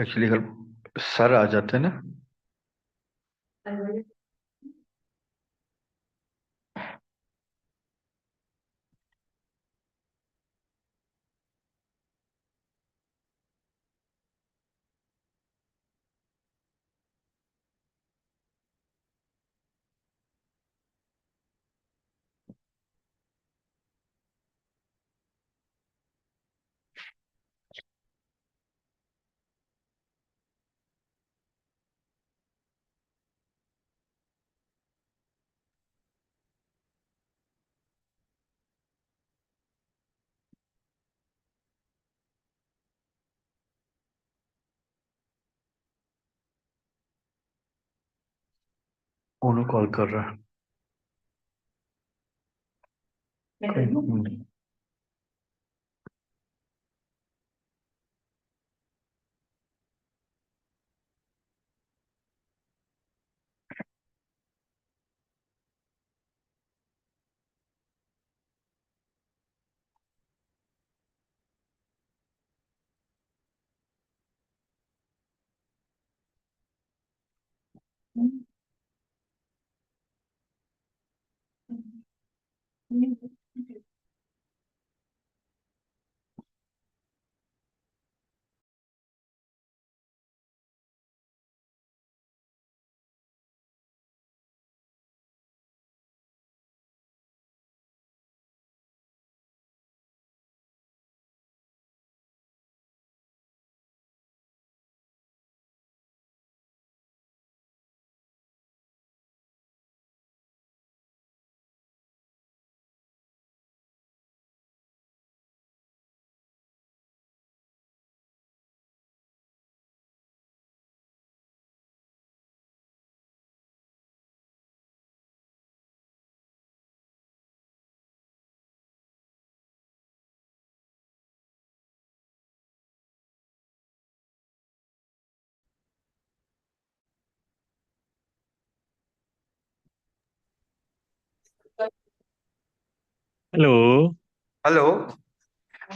Actually कल sir आ जाते हैं ना। कौन कॉल कर रहा है? कोई- Hello, हेलो।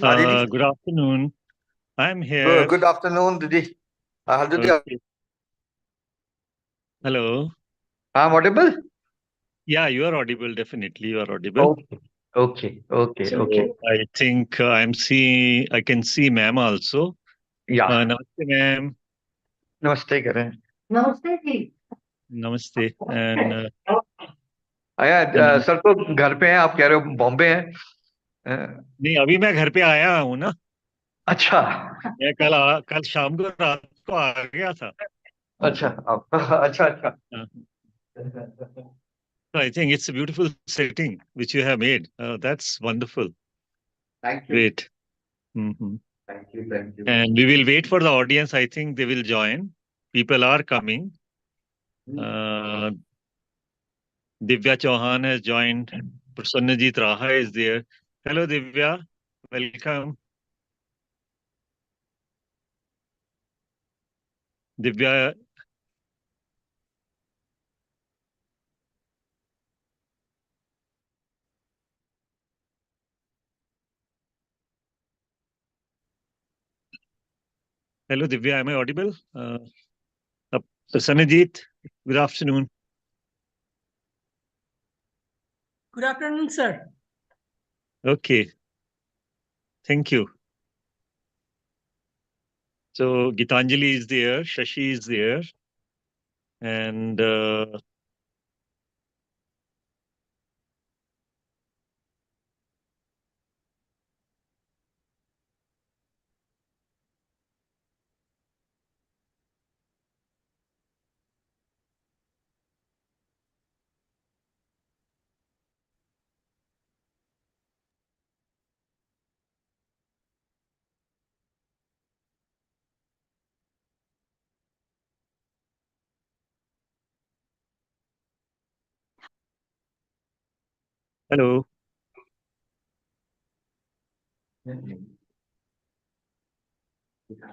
हाँ दीदी। good afternoon. I'm here. Good afternoon दीदी। हाँ दीदी। Okay. Hello. हाँ Audible. Yeah, you are audible. Definitely, you are audible. Okay okay okay So okay. I think I can see ma'am also. या Namaste, ma'am. नमस्ते करें। नमस्ते जी। Namaste. And आया and sir तो घर पे हैं, आप कह रहे हो बॉम्बे हैं। नहीं, अभी मैं घर पे आया हूँ ना। अच्छा मैं कल शाम को रात को आ गया था. अच्छा आप अच्छा अच्छा। So I think it's a beautiful setting which you have made. That's wonderful. Thank you Great. Hmm. Thank you thank you. And we will wait for the audience. I think they will join. People are coming. Uh, Divya Chauhan has joined. Prasannajit Raha is there. Hello, Divya. Welcome. Divya, hello, Divya. Am I audible? Uh, Prasannajit, good afternoon. Good afternoon, sir. Okay, thank you. So Gitanjali is there, Shashi is there, and hello.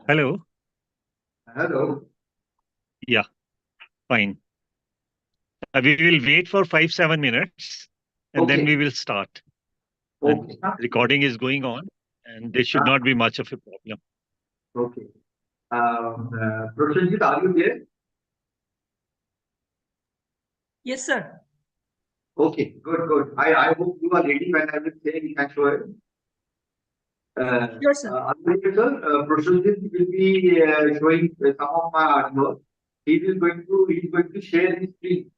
Hello. Hello. Yeah, fine. We will wait for 5-7 minutes, and okay then we will start. And okay recording is going on, and there should not be much of a problem. Okay Prashanjit, are you there? Yes, sir. Okay, good. I hope you are ready when I will say you can show it. Sure, sir. Alumni sir, Prashanjit will be showing some of my artwork. He is going to share his screen.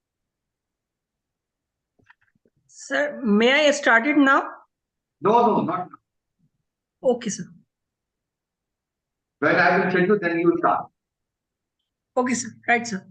Sir, may I start it now? No, not now. Okay, sir. When I will tell you, then you start. Okay, sir. Right, sir.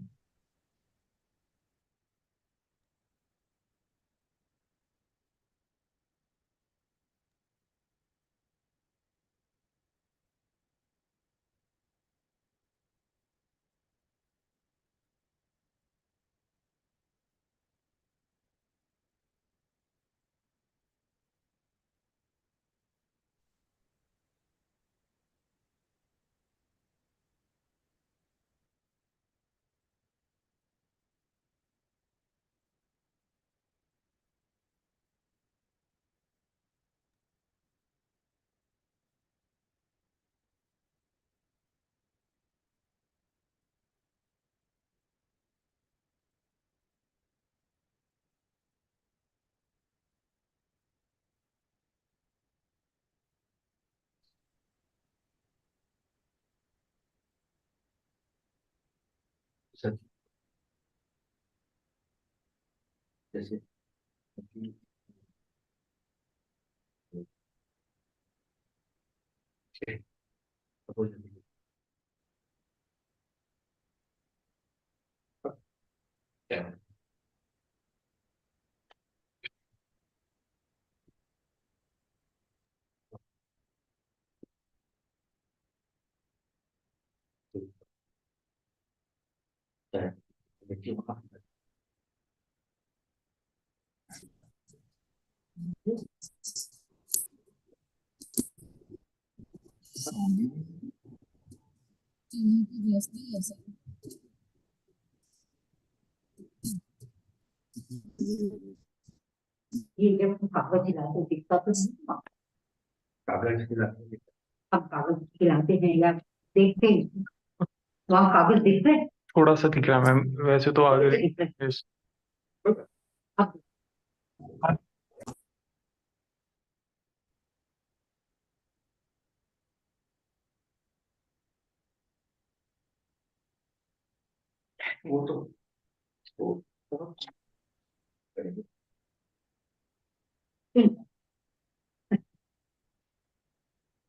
Sir, जैसे Okay, suppose yeah. Yeah. ये जब हम कागज खिलाते दिखता तो नहीं था। कागज खिलाते हम कागज खिलाते हैं या देखते हैं वहाँ कागज दिख रहे हैं थोड़ा सा दिख रहा है मैम, वैसे तो आगे दिख रहे हैं। yes. अब वो तो वो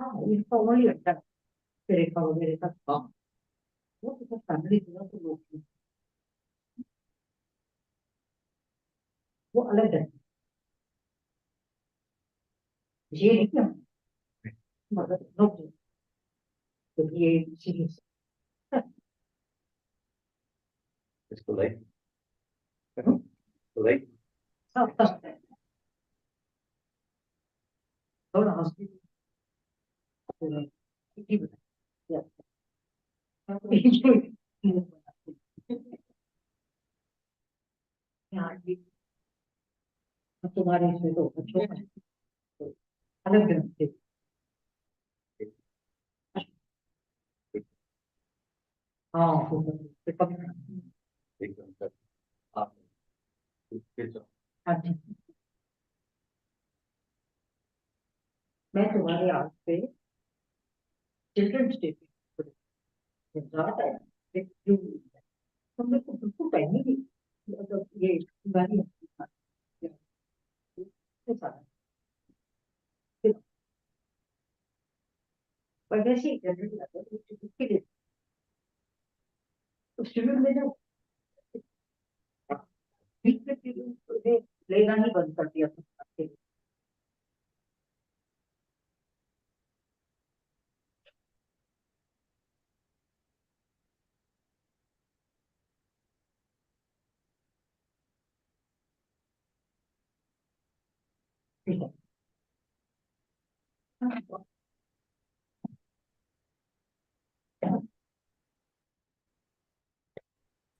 हाँ ये फॉर्मली अच्छा है रेखा वगैरह का हाँ वो तो सब फैमिली पूरा तो लोग हैं। वो अलग है ये नहीं क्या मगर लोग तो ये चीज इसको लाइक सब सब है थोड़ा हॉस्पिटल तुम्हारे इसमें तो बच्चों का अलग ढंग से हाँ तो कभी एकदम सर आप हाँ जी मैं तुम्हारे आज पे चिल्ड्रंस डे पे रात है एक जो तुमने को बिल्कुल पहनी नहीं मतलब ये गाड़ी पर वैसे ही जनरल लगता है उसके लिए तो शुरू में जो बीच में चीजें लेना ही बंद कर दिया था ठीक है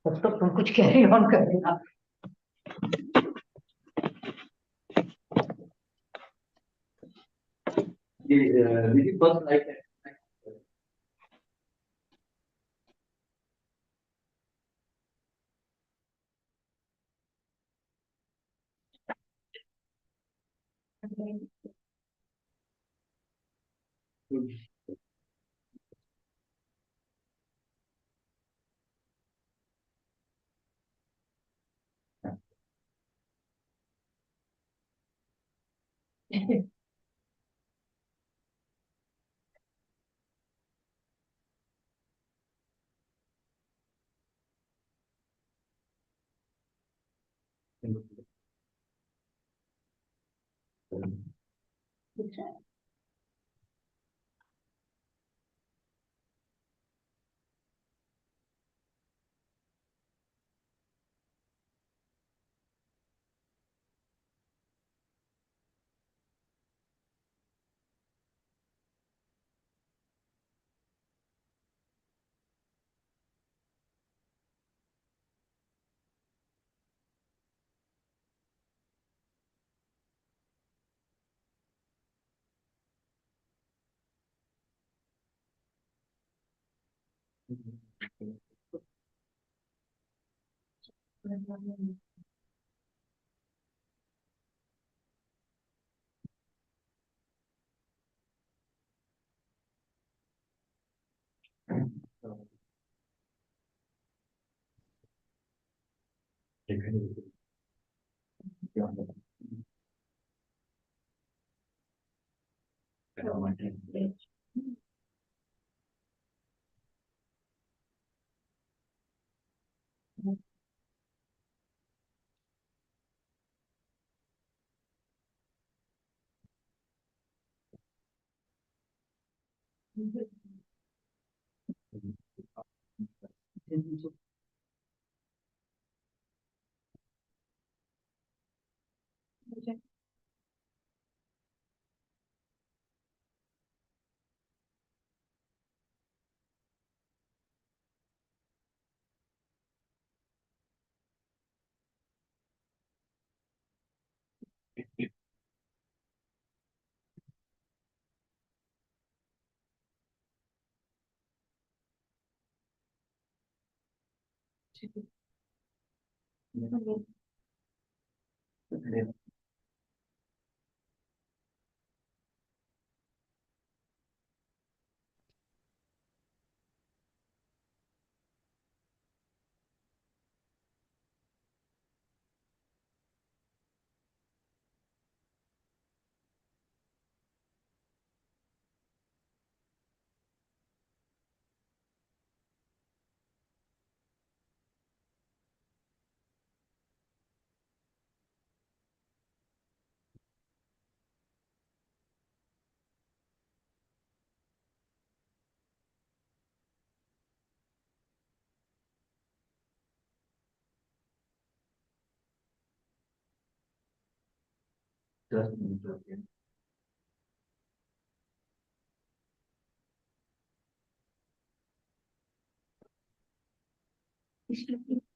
तब तक तुम कुछ कैरी ऑन कर देना ये फर्स्ट लाइक है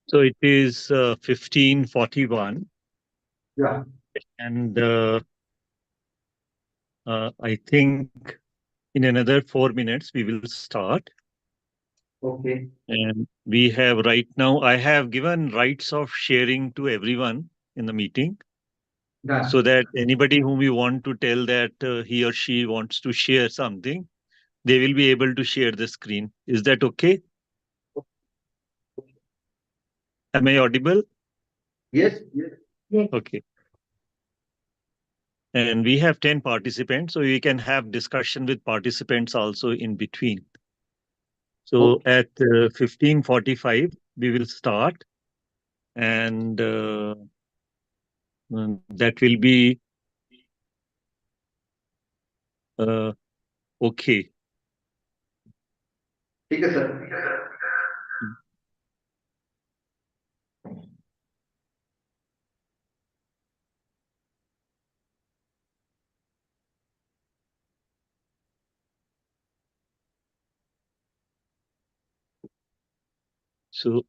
So it is 15:41, Yeah. and I think in another 4 minutes we will start. Okay. And we have right now, I have given rights of sharing to everyone in the meeting, Done. so that anybody whom we want to tell that he or she wants to share something, they will be able to share the screen. Is that okay? Am I audible? Yes. Yes. Okay. And we have 10 participants, so we can have discussion with participants also in between. So Okay. at 15:45, we will start, and that will be okay. ठीक है sir. So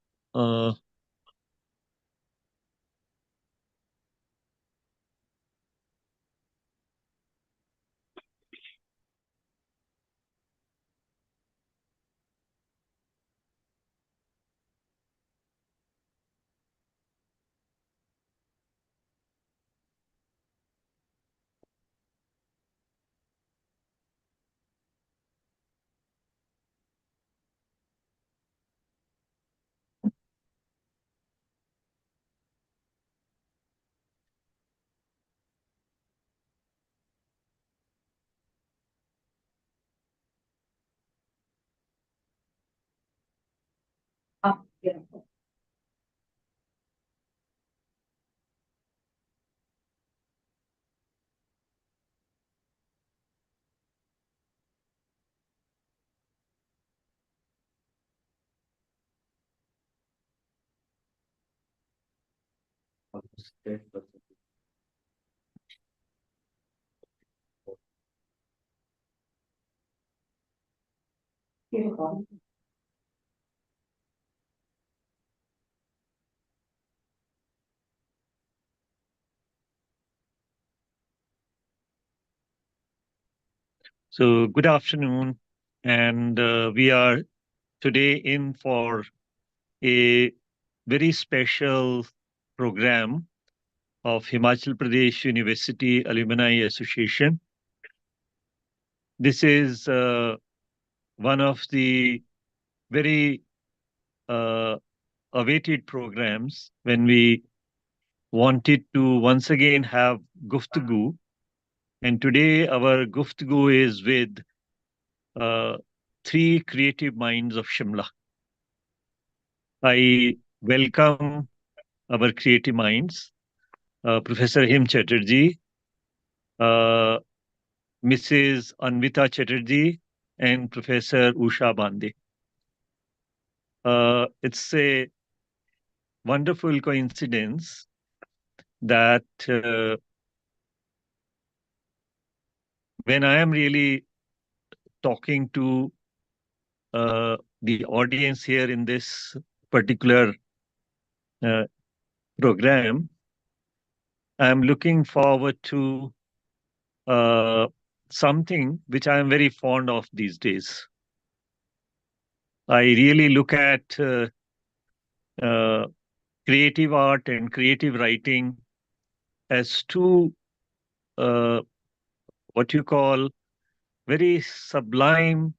So, good afternoon, and we are today in for a very special program of Himachal Pradesh University Alumni Association. This is one of the very awaited programs when we wanted to once again have Guftagu. And today our Guftagu is with three creative minds of Shimla. I welcome our creative minds, Professor Him Chatterjee, Mrs. Anvita Chatterjee, and Professor Usha Bande. It's a wonderful coincidence that when I am really talking to the audience here in this particular program, I'm looking forward to something which I am very fond of these days. I really look at creative art and creative writing as two, what you call, very sublime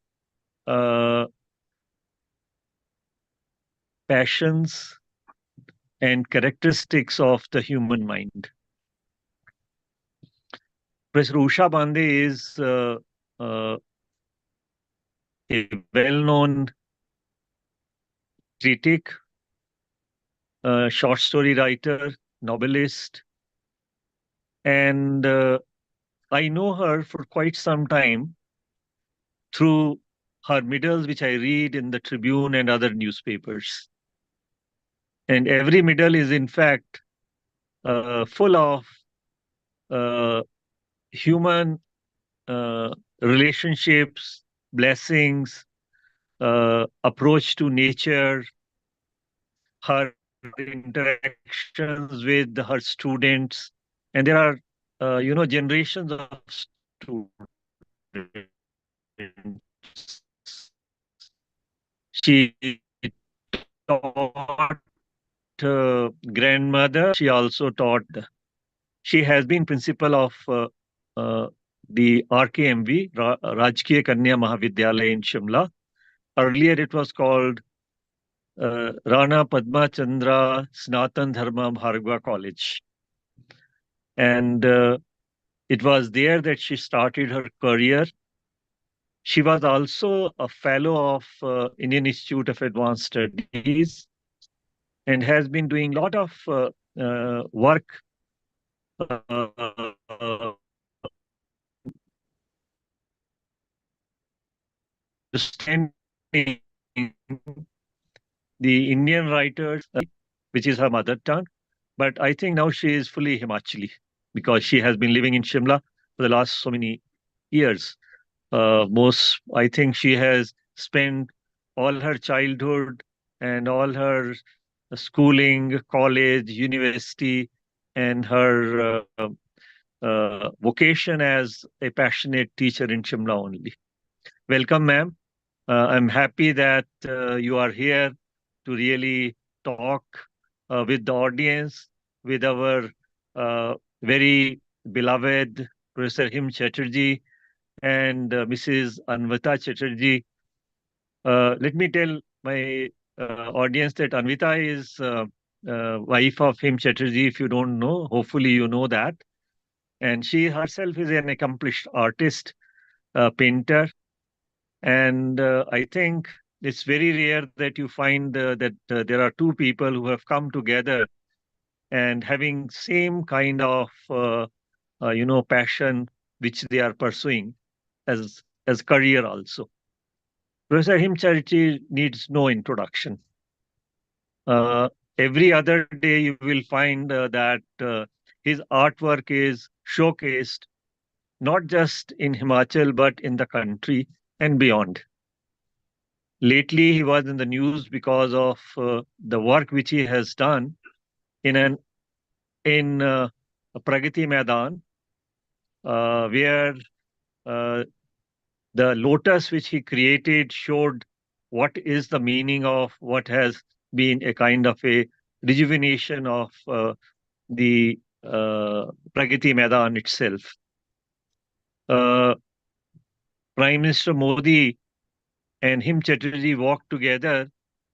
passions and characteristics of the human mind. Professor Usha Bande is a well-known critic, short story writer, novelist, and I know her for quite some time through her middles, which I read in the Tribune and other newspapers. And every middle is, in fact, full of human relationships, blessings, approach to nature, her interactions with her students, and there are generations of students. She taught grandmother. She also taught. She has been principal of the RKMV, Rajkiya Kanya Mahavidyalaya in Shimla. Earlier, it was called Rana Padma Chandra Snatan Dharma Bhargava College. And it was there that she started her career. She was also a fellow of Indian Institute of Advanced Studies and has been doing a lot of work understanding the Indian writers, which is her mother tongue. But I think now she is fully Himachali because she has been living in Shimla for the last so many years. I think she has spent all her childhood and all her schooling, college, university, and her vocation as a passionate teacher in Shimla only. Welcome, ma'am. I'm happy that you are here to really talk with the audience, with our very beloved Professor Him Chatterjee and Mrs. Anvita Chatterjee. Let me tell my audience that Anvita is wife of Him Chatterjee. If you don't know, hopefully you know that. And she herself is an accomplished artist, painter. And I think it's very rare that you find that there are two people who have come together and having same kind of passion which they are pursuing as career also. Professor Him Charity needs no introduction. Every other day, you will find that his artwork is showcased not just in Himachal, but in the country and beyond. Lately, he was in the news because of the work which he has done in Pragati Maidan, where uh, the lotus which he created showed what is the meaning of what has been a kind of a rejuvenation of the Pragati Maidan itself. Prime Minister Modi and him Chatterjee walked together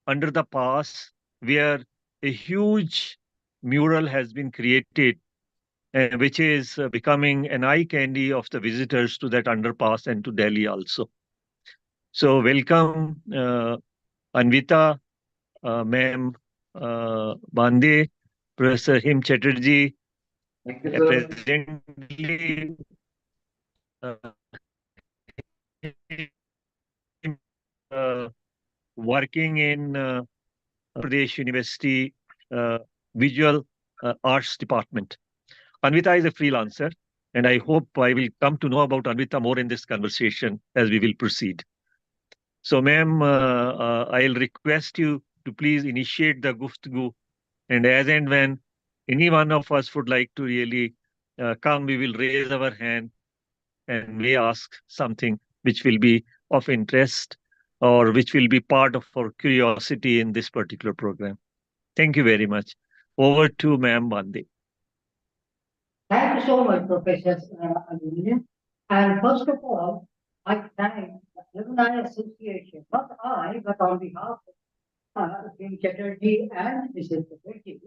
under the pass where a huge mural has been created, which is becoming an eye candy of the visitors to that underpass and to Delhi also. So welcome, Anvita, ma'am, Bande, Professor Him Chatterjee, Thank you, sir. presently uh, working in Pradesh University Visual Arts Department. Anvita is a freelancer, and I hope I will come to know about Anvita more in this conversation as we will proceed. So, ma'am, I'll request you to please initiate the Guftagu, and as and when any one of us would like to really come, we will raise our hand and may ask something which will be of interest or which will be part of our curiosity in this particular program. Thank you very much. Over to Ma'am Bande. Thank you so much, Professor Alumni. And first of all, I thank the Alumni Association, not I, but on behalf of Kim Chatterjee and Mrs. Chatterjee,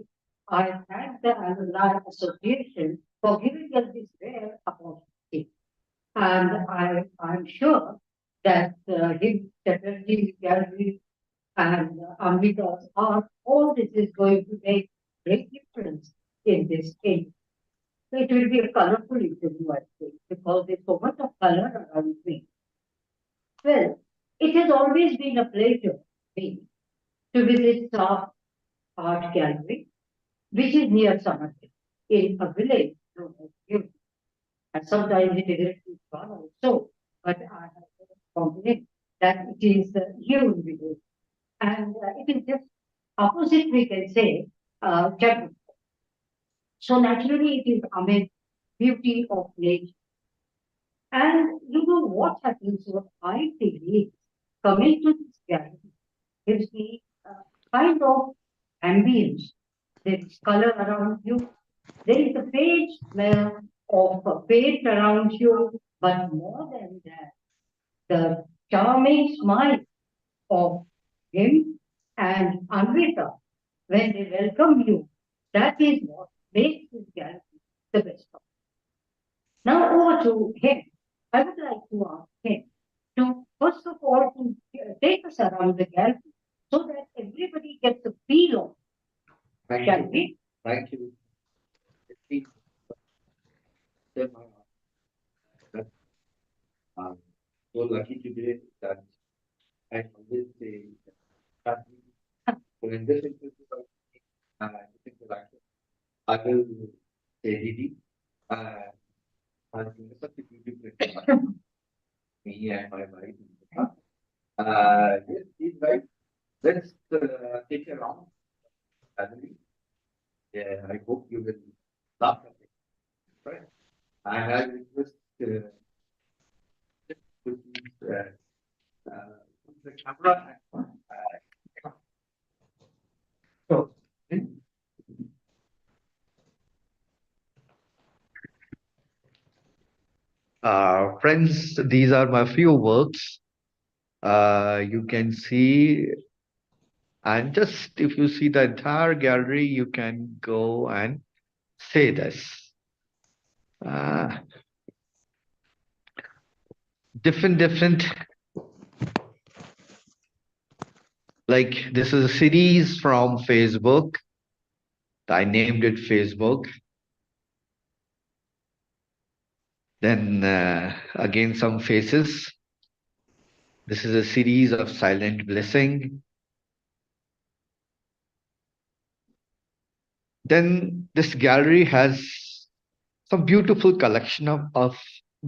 I thank the Alumni Association for giving us this rare opportunity. And I'm sure that his Chatterjee Gallery and Amrita's art, all this is going to make great difference in this age. So it will be a colorful interview, I think, because there's so much of color around me. Well, it has always been a pleasure for me to visit South Art Gallery, which is near Samarkand, in a village known as Guftagu. And sometimes it is actually far also, but I have confidence that it is a huge village. And it is just opposite, we can say, Chhattisgarh. So naturally, it is amid beauty of nature. And you know what happens, what I feel is coming to this gallery gives me a kind of ambience. There is color around you. There is a faint smell of a paint around you, but more than that, the charming smile of him and Anvita when they welcome you. That is what makes this gallery the best of. Now over to him. I would like to ask him to first of all to take us around the gallery so that everybody gets a feel of Thank shall you. we? Thank you. Please, share my heart. I'm so lucky today that I always say that when this interview interaction, I will say Didi. Has been such a beautiful me and my wife. Yes, please, guys, let's take a round. Family. Yeah, I hope you will laugh at it. Right? And I request just to please put the camera. So, friends, these are my few works. You can see, and just if you see the entire gallery, you can go and say this. Different, like this is a series from Facebook. I named it Facebook. Then again, some faces. This is a series of silent blessing. Then this gallery has some beautiful collection of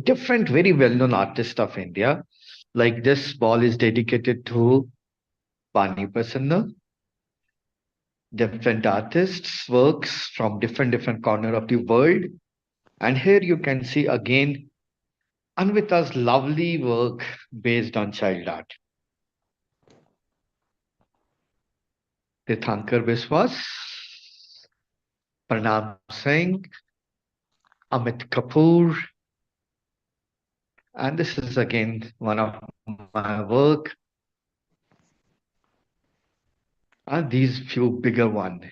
different, very well-known artists of India. Like this wall is dedicated to Bani Prasanna, different artists' works from different corner of the world. And here you can see again Anvita's lovely work based on child art. Tirthankar Biswas, Pranam Singh, Amit Kapoor, and this is again one of my work. And these few bigger one.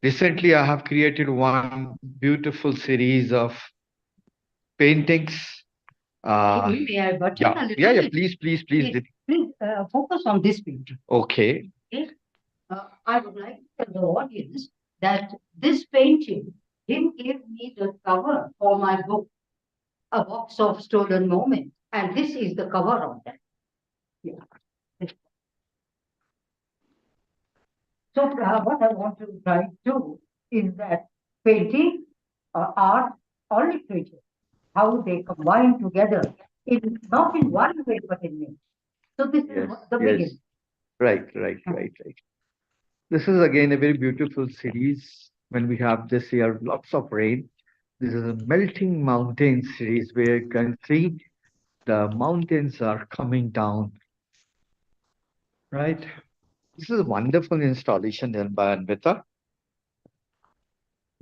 Recently, I have created one beautiful series of paintings. May I button a little bit? Please. Please, focus on this picture. Okay. Okay? I would like to tell the audience that this painting didn't give me the cover for my book, A Box of Stolen Moments, and this is the cover of that. Yeah. So what I want to try to is that painting, art, or literature, how they combine together in not in one way but in many. So this is the beginning. Right. This is again a very beautiful series. When we have this year lots of rain, this is a melting mountain series where you can see the mountains are coming down. Right. This is a wonderful installation done by Anvita,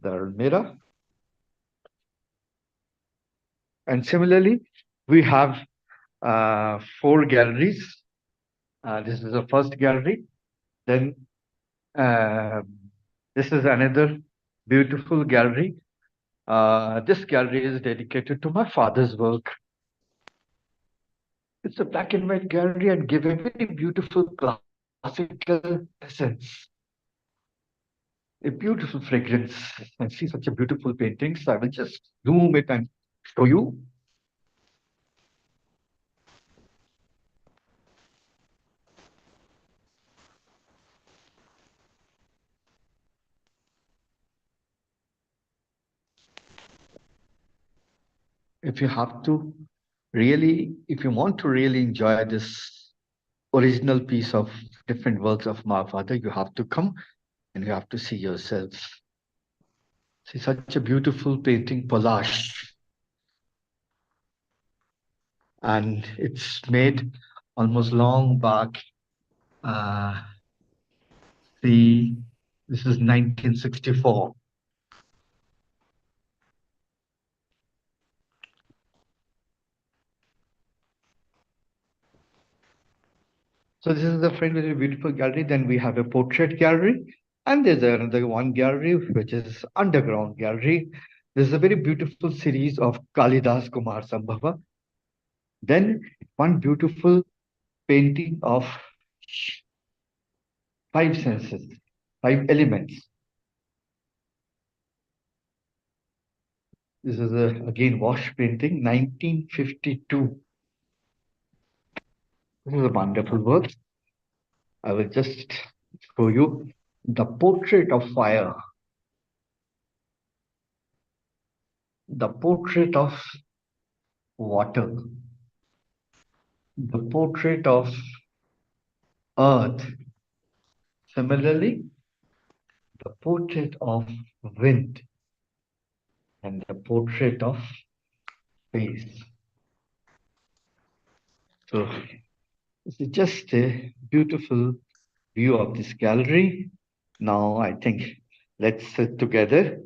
the Almira. And similarly, we have 4 galleries. This is the first gallery. Then this is another beautiful gallery. This gallery is dedicated to my father's work. It's a black and white gallery and give a very beautiful classical essence. A beautiful fragrance. And see such a beautiful paintings. I will just zoom it and show you. If you want to really enjoy this original piece of different works of my father, you have to come and you have to see yourself. See such a beautiful painting collage. And it's made almost long back. See, this is 1964. So this is the front with a beautiful gallery. Then we have a portrait gallery. And there's another one gallery, which is underground gallery. This is a very beautiful series of Kalidas Kumar Sambhava. Then one beautiful painting of 5 senses, 5 elements. This is again wash painting, 1952. This is a wonderful work. I will just show you the portrait of fire, the portrait of water, the portrait of earth. Similarly, the portrait of wind and the portrait of space. So this is just a beautiful view of this gallery. Now I think let's sit together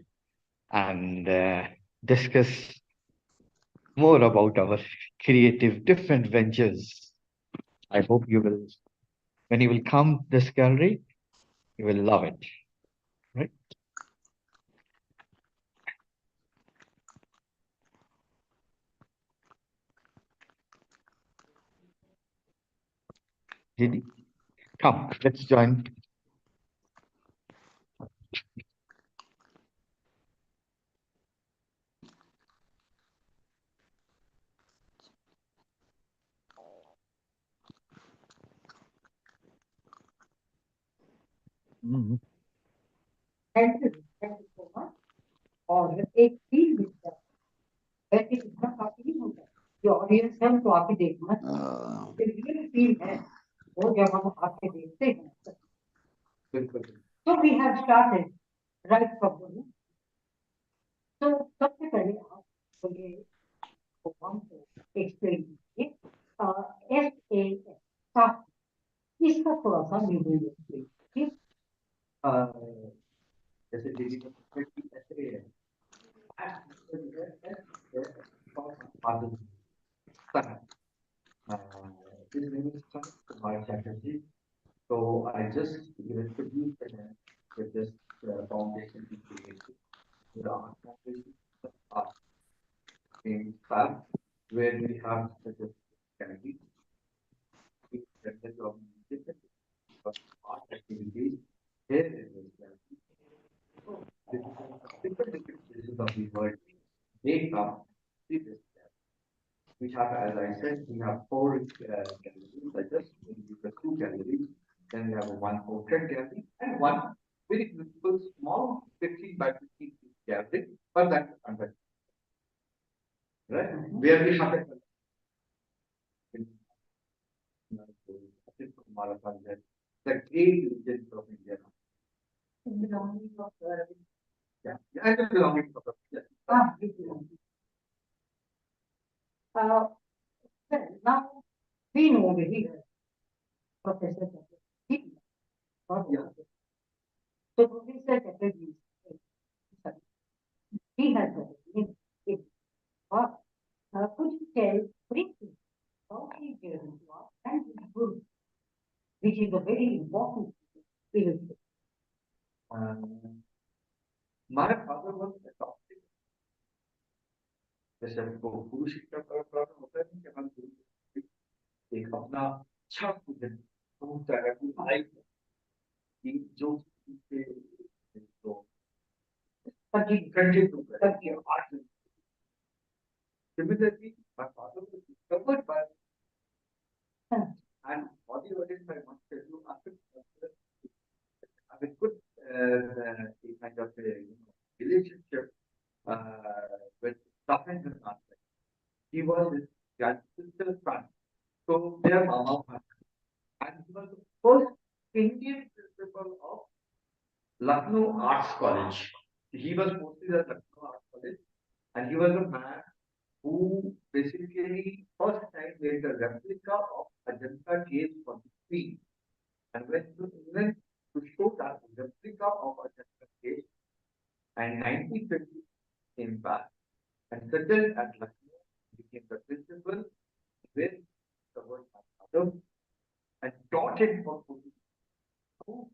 and discuss more about our creative different ventures. I hope you will, when you will come this gallery, you will love it, right? Didi, come, let's join. Thank you. और एक feel मिलता है, वैसे इतना काफी नहीं होता, जो ऑडियंस है उनको आके देखना रियल फील है वो जब हम आके देखते हैं। बिल्कुल। तो we have started right from the, तो सबसे पहले आपको ये प्रोग्राम को एक्सप्लेन कीजिए, SAS इसका थोड़ा सा मीनिंग एक्सप्लेन कीजिए। जैसे दिल्ली में की ऐसे है his name is Kumar Chatterjee. So I just introduced him with this foundation he created, the art foundation, art in Fab, where we have such a community, of art activities here in this country. So different places of the world, they come see this. We have, as I said, we have four galleries. I just give the two galleries. Then we have a one portrait gallery and one very beautiful small 15 by 15 gallery, but that's under, right? Where we have the great legends of India. Yeah, yeah, the belonging of Now we know very well Professor Chatterjee. Yeah. So Professor Chatterjee, he has a name. Could you tell briefly how he came to us and his group, which is a very important field? My father was adopted. जैसे हमको गुरु शिक्षा परंपरा में होता है कि हम गुरु एक अपना अच्छा पूजन तो तरह की लाइफ की जो के तो कंटिन्यू करके आज similarly my father was discovered by and what is I must tell you after have a good kind of relationship with Stephen Hawking. He was his grandsister's son. So their mama and he was the first Indian principal of Lucknow Arts College. He was posted at Lucknow Arts College and he was a man who basically first time made a replica of Ajanta cave for the Queen. And when he was England to show that replica of Ajanta cave, and 1950 came back and settled at Lucknow, became the principal, where he covered my father and taught him for 40 years.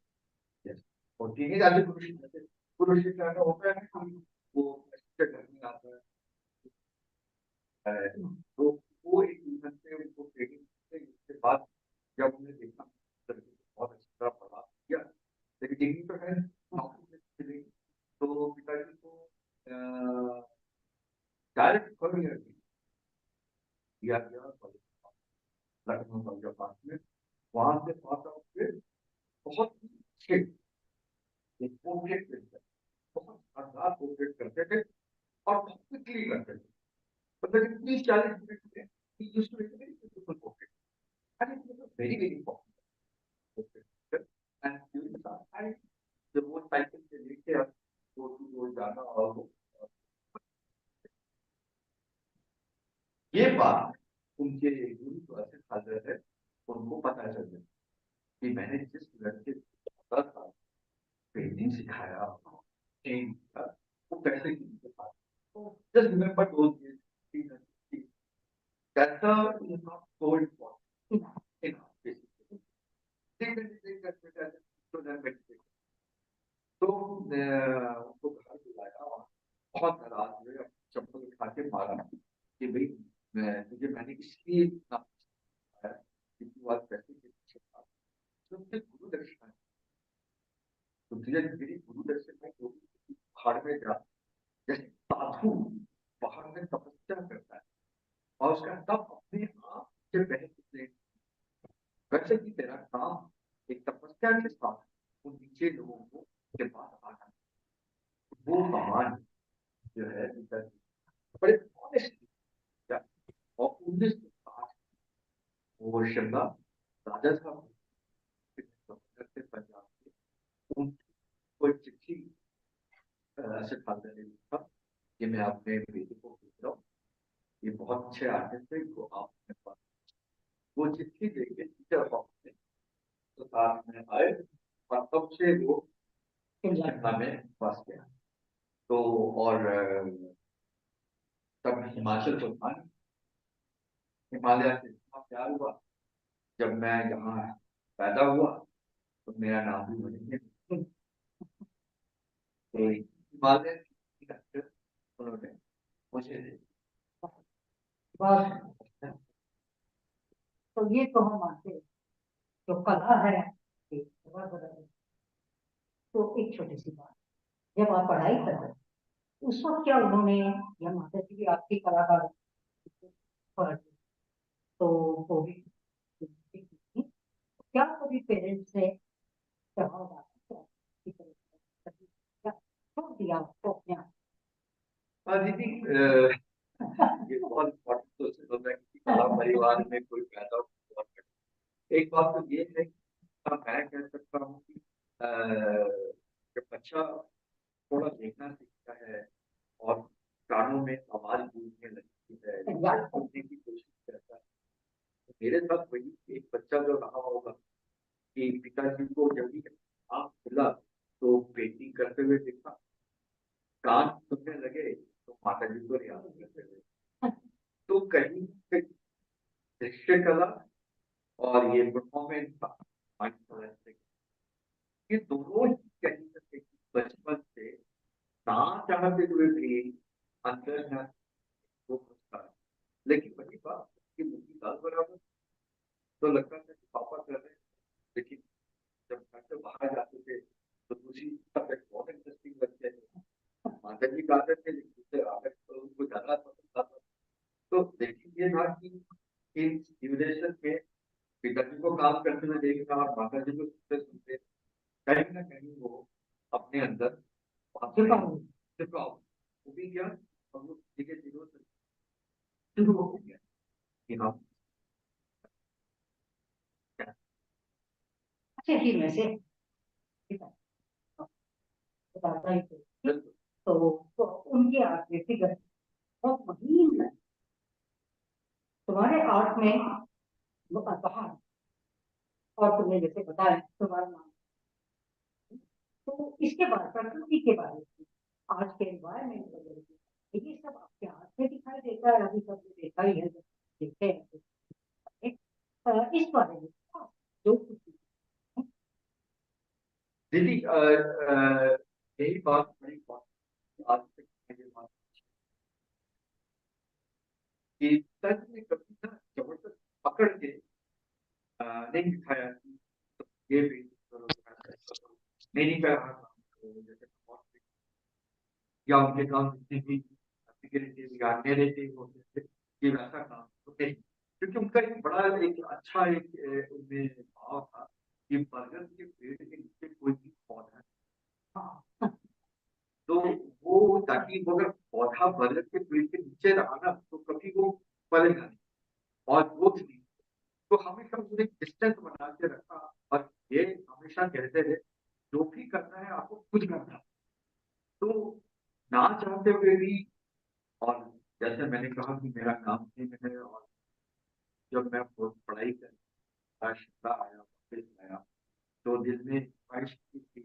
Yes, 40 years as a Guru Shikha का होता है कि वो शिक्षक घर में आता है तो वो एक दूसरे से उनको ट्रेनिंग से उसके बाद जब उन्हें देखा तो बहुत अच्छा पढ़ा किया लेकिन डिग्री तो है नौकरी मिली तो पिताजी को डायरेक्ट फॉर ईयर दिया गया लखनऊ कॉलेज ऑफ आर्ट में वहां से पास आउट हुए बहुत अच्छे एक पोर्ट्रेट करते बहुत शानदार पोर्ट्रेट करते थे और बहुत क्विकली करते थे मतलब 30-40 मिनट में he used to make a very beautiful portrait and it was a very popular portrait and during that time जब वो साइकिल से लेके आप रोड जाना और वो ये बात उनके गुरु जो ऐसे फादर है उनको पता चल गया कि मैंने जिस लड़के को 10 साल पेंटिंग सिखाया वो कैसे just remember those days that is not so important enough basically they take that to them meditation तो उनको घर बुलाया और बहुत नाराज हुए चप्पल उठा के मारा कि भाई तुझे मैंने इसलिए इतना कि तू आज पैसे के पीछे था तो तुझे गुरु दर्शन है तो तुझे मेरी गुरु दर्शन है जो पहाड़ में जा जैसे साधु पहाड़ में तपस्या करता है और उसका तप अपने आप से बह निकले वैसे कि तेरा काम एक तपस्या के साथ उन नीचे लोगों को के पास आना वो सम्मान जो है पिताजी बड़े ऑनेस्ट और 1960 वो शिमला राजा साहब से पंजाब के उनकी कोई चिट्ठी से खाते ने लिखा कि मैं अपने बेटे को भेज रहा हूँ, ये बहुत अच्छे आर्टिस्ट है, को आप अपने पास वो चिट्ठी देके टीचर बॉक्स में तो साथ में आए और तब से वो शिमला में बस गया। तो और तब हिमाचल को था, हिमालय से इतना प्यार हुआ। जब मैं यहाँ पैदा हुआ तो मेरा नाम भी वही है, तो हिमालय की डॉक्टर उन्होंने मुझे बस तो ये तो हम मानते हैं जो कला है एक जगह बदल। तो एक छोटी सी बात, जब आप पढ़ाई कर रहे थे उस वक्त क्या उन्होंने या माता जी भी आपकी कलाकार तो वो भी क्या कभी पेरेंट्स ने दबाव डाला कि क्या छोड़ दिया आपको अपने आप? दीदी ये बहुत इम्पोर्टेंट क्वेश्चन होता है कि कला परिवार में कोई पैदा हुआ। एक बात तो ये है कि मैं कह सकता हूँ कि जब बच्चा थोड़ा देखना सीखता है और कानों में आवाज गूंजने लगती है, सुनने की कोशिश करता है, तो मेरे साथ वही एक बच्चा जो रहा होगा कि पिताजी को जब भी आँख खुला तो पेंटिंग करते हुए देखा, कान सुनने लगे तो माता जी को याद करते हुए। तो कहीं पे दृश्य कला और ये परफॉर्मेंस था, ये दोनों ही कहीं ना कहीं बचपन से ना चाहते हुए भी अंदर है वो खुशता है। लेकिन वही बात कि मुझे दाल बराबर तो लगता था कि पापा कर रहे हैं, लेकिन जब घर से बाहर जाते थे तो दूसरी सब्जेक्ट बहुत इंटरेस्टिंग लगते थे। माता जी गाते थे लेकिन दूसरे आदत तो उनको ज्यादा पसंद आता। तो लेकिन ये था कि इन सिमुलेशन में पिताजी को काम करते हुए देखना और माता जी को सुनते सुनते कहीं ना कहीं वो अपने अंदर छिपाओ वो भी गया और वो धीरे धीरे शुरू हो गया कि हम अच्छे ही में से बताता ही तो उनकी आर्ट में फिगर बहुत महीन है। तुम्हारे आर्ट में वो कहा और तुमने जैसे बताया तुम्हारा नाम, तो इसके बाद प्रकृति के बारे में आज के एनवायरमेंट वगैरह ये सब आपके हाथ में दिखाई देता है। अभी सबने देखा ही है, देखे हैं इस बारे में जो कुछ दीदी यही बात बड़ी आज तक मुझे बात कि सच में कभी ना जबरदस्त पकड़ के नहीं दिखाया कि ये भी करो, नहीं कर रहा था जैसे या उनके काम जितने भी या मेरे थे होते थे ये वैसा काम होते क्योंकि उनका एक बड़ा एक अच्छा एक उनमें भाव था कि बरगद के पेड़ के नीचे कोई भी पौधा हाँ तो वो ताकि वो अगर पौधा बरगद के पेड़ के नीचे रहा ना तो कभी वो फलेगा नहीं और ग्रोथ नहीं। तो हमेशा उन्हें डिस्टेंस बना के रखा और ये हमेशा कहते थे जो भी करना है आपको खुद करना है। तो ना चाहते हुए भी और जैसे मैंने कहा कि मेरा काम ही है और जब मैं पढ़ाई कर शिमला आया वापस आया तो दिल में ख्वाहिश थी कि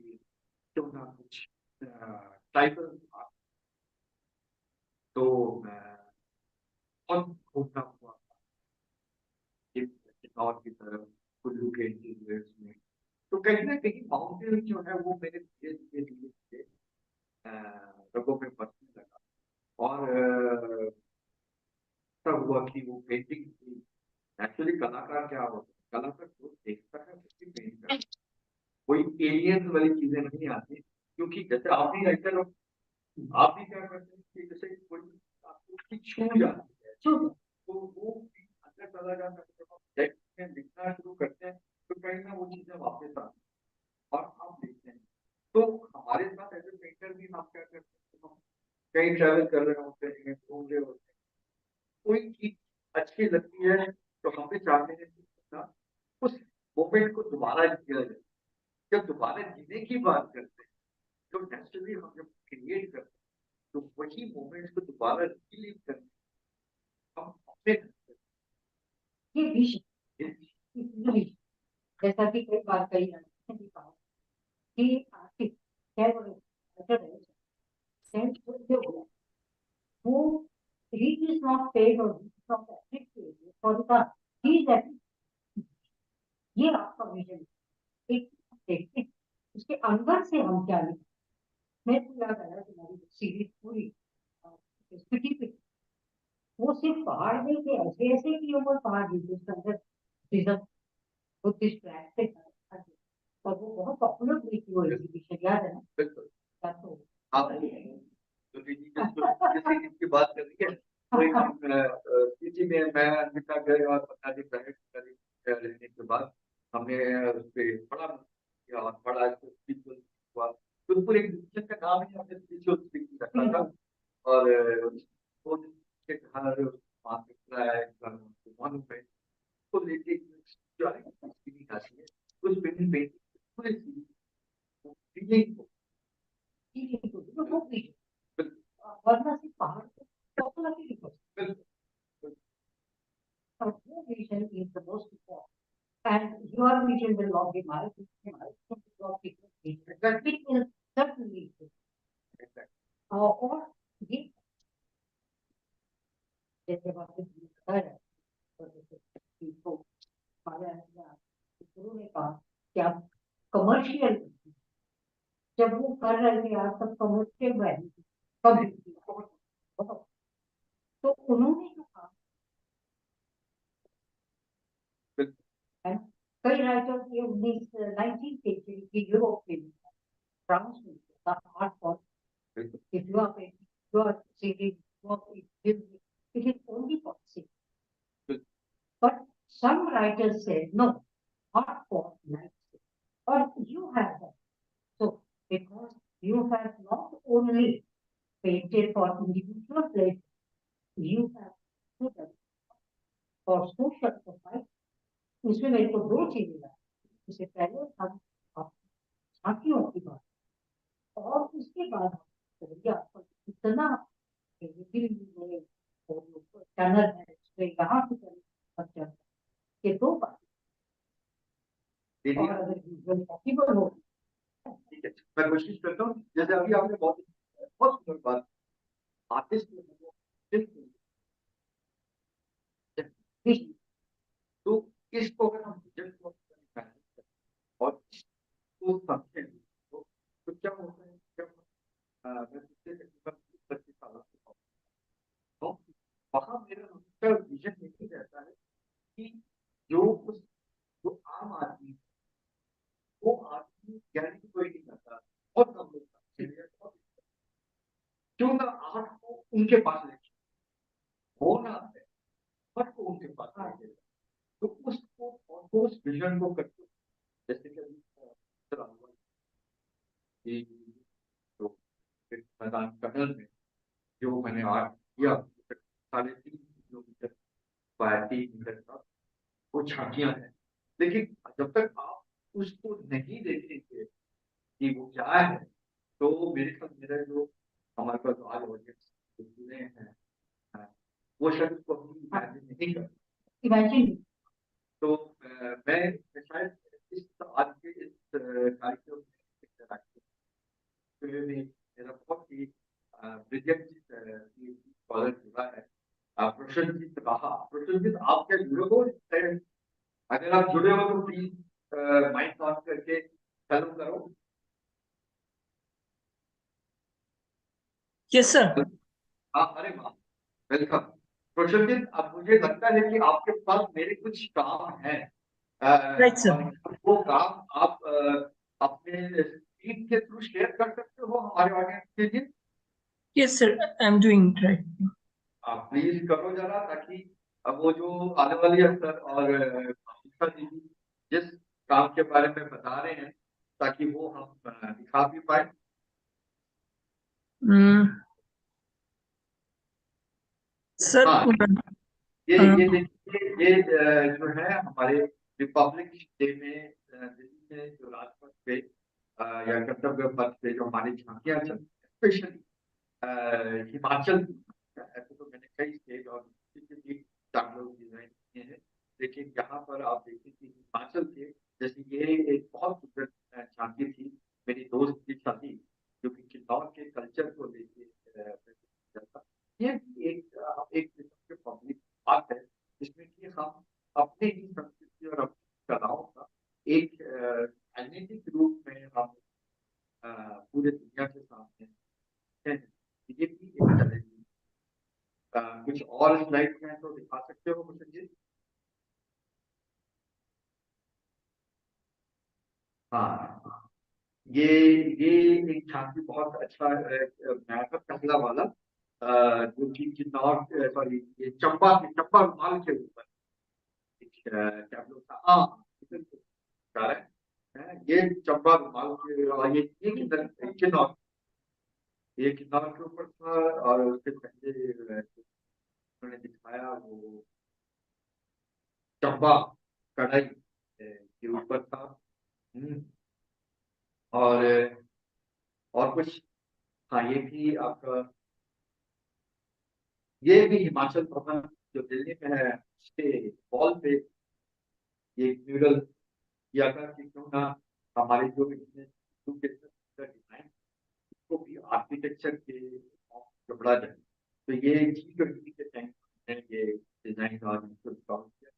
क्यों ना कुछ टाइटल था। तो मैं बहुत घूमता हुआ चित्तौड़ की तरफ कुल्लू के इंटीरियर्स में। तो कहीं ना कहीं माउंटेन जो है वो मेरे धीरे धीरे धीरे धीरे रगों में बसने लगा और तब हुआ कि वो पेंटिंग थी। एक्चुअली कलाकार क्या होता है, कलाकार जो देखता है उसकी पेंट करता है, कोई एलियन वाली चीजें नहीं आती क्योंकि जैसे आप भी राइटर हो आप भी क्या करते हैं कि जैसे कोई आपको उसकी छू जाती है तो वो अंदर चला जाता है। जब आप टेक्स्ट में लिखना शुरू करते हैं तो कहीं ना वो चीजें वापस आती हैं और आप लिखते हैं। तो हमारे साथ एज ए पेंटर भी हम क्या करते हैं, कहीं ट्रैवल कर रहे होते हैं, घूम रहे होते हैं, कोई चीज अच्छी लगती है तो हम भी चाहते हैं कि ना उस मोमेंट को दोबारा जिया जाए। जब दोबारा जीने की बात करते हैं तो नेचुरली हम जब क्रिएट करते हैं तो वही मोमेंट्स को दोबारा रिलीव करते हैं हम अपने ये विश विश जैसा कि कई बार कही जाती है कि कहा कि आर्टिस्ट चाहे वो राइटर है सेंस जो हो वो he is not paid or he is not appreciated for the he is appreciated। ये आपका विजन एक देखते हैं उसके अंदर से हम क्या लिखें। मैं तो याद आया तुम्हारी सीरीज पूरी स्थिति पे वो सिर्फ पहाड़ नहीं थे ऐसे ऐसे कि ऊपर पहाड़ नहीं थे उसके अंदर रिजर्व बुद्धिस्ट ट्रैक से और वो बहुत पॉपुलर हुई थी वो एग्जीबिशन याद है ना। बिल्कुल क्या तो आप तो दीदी जैसे इसकी बात कर रही है तो एक हम पीजी में मैं अंकिता गए और 15 दिन रहने के बाद हमने उस पर बड़ा किया और बड़ा स्पिरिचुअल हुआ। तो उस पर एक मिशन का नाम ही हमने स्पिरिचुअल स्पीकिंग रखा था और वो के घर वहाँ पे खुला है मालूम है तो लेके जो है स्पीकिंग आती है उस पेंटिंग पे पूरे फीलिंग को वो विजन वरना सिर्फ पहाड़ को पॉपुलर नहीं लिखो और वो vision is the most important and your vision will not be my vision, my vision will not be your vision. That it will certainly be. और ये जैसे बात बता रहे तो हमारे गुरु ने कहा कि आप कमर्शियल जब वो कर रहे थे आप सब कमर्शियल वैल्यू कभी तो उन्होंने जो कहा कई राइटर्स ये 19 सेंचुरी की यूरोप में फ्रांस में the art form if you are painting you are singing you are it is only for singing but some writers said no art form like or you have that so because you have not only painted for individual pleasure you have put for social society उसमें मेरे को दो चीजें लगी इससे पहले हम साथियों की बात और उसके बाद इतना चैनल है यहाँ से ये दो बात और अगर पॉसिबल हो ठीक है मैं कोशिश करता हूँ जैसे अभी आपने बहुत सुंदर बात आर्टिस्ट तो इसको अगर हम और इसको समझें तो क्या होता है जब मैं पिछले तकरीबन 25 सालों से तो वहाँ मेरा हमेशा विजन यही रहता है कि जो आम आदमी वो आदमी ज्ञानी कोई नहीं करता बहुत कम लोग क्यों ना आर्ट को उनके पास ले हो ना आर्ट को उनके पास ले तो उसको और उस विजन को करते जैसे कि तो मैदान टनल में जो मैंने आर्ट किया 3.5 किलोमीटर बाय 3 मीटर का वो झांकियां हैं लेकिन जब तक आप उसको नहीं देखेंगे कि वो क्या है तो मेरे साथ मेरा जो हमारे पास आज ऑडियंस जुड़े हैं वो शायद उसको इमेजिन नहीं कर इमेजिन तो मैं शायद इस आज के इस कार्यक्रम में मेरा बहुत ही ब्रिलियंट स्कॉलर जुड़ा है प्रसन्नजीत रहा। प्रसन्नजीत आप क्या जुड़े हो अगर आप जुड़े हो तो प्लीज माइक ऑन करके हेलो करो। Yes sir. हाँ अरे वाह वेलकम प्रसन्नजीत। अब मुझे लगता है कि आपके पास मेरे कुछ काम है राइट सर। वो काम आप अपने टीम के थ्रू शेयर कर सकते हो हमारे ऑडियंस के लिए। Yes sir I am doing it right. आप प्लीज करो जरा ताकि अब वो जो आने वाली अफसर और आशिका दीदी जिस काम के बारे में बता रहे हैं ताकि वो हम दिखा भी पाए। सर हाँ, ये हाँ। देखिए, ये जो है हमारे रिपब्लिक डे में दिल्ली में जो राजपथ पे या कर्तव्य पथ पे जो हमारी झांकियां चलती हैं, स्पेशली हिमाचल, ऐसे तो मैंने कई स्टेट और भी डिजाइन किए हैं, लेकिन यहाँ पर आप देखिए कि हिमाचल के जैसे ये एक बहुत सुंदर झांकी थी, मेरी दोस्त की शादी, जो कि किन्नौर के कल्चर को लेके चलता। ये एक किस्म के पब्लिक बात है, जिसमें कि हम अपने ही संस्कृति और अपनी कलाओं का एक राजनीतिक रूप में हम पूरे दुनिया के सामने हैं। ये भी एक चैलेंज। कुछ और स्लाइड में तो दिखा सकते हो मुझे जी? हाँ, ये ये एक झांकी बहुत अच्छा बनाया था, पहला वाला, जो कि किन्नौर, सॉरी, ये चंपा रुमाल के ऊपर टैबलो था। हाँ, रहा है, ये चंपा रुमाल के, और ये किन्नौर, ये किन्नौर के ऊपर था, और उसके पहले उन्होंने दिखाया वो चंपा कढ़ाई के ऊपर था। और कुछ, हाँ, ये भी आपका, ये भी हिमाचल भवन जो दिल्ली में है, उसके वॉल पे ये म्यूरल किया था कि क्यों ना हमारे जो डिजाइन को भी आर्किटेक्चर के जोड़ा जाए। तो ये G20 के टाइम में ये डिजाइन और इसको इंस्टॉल किया,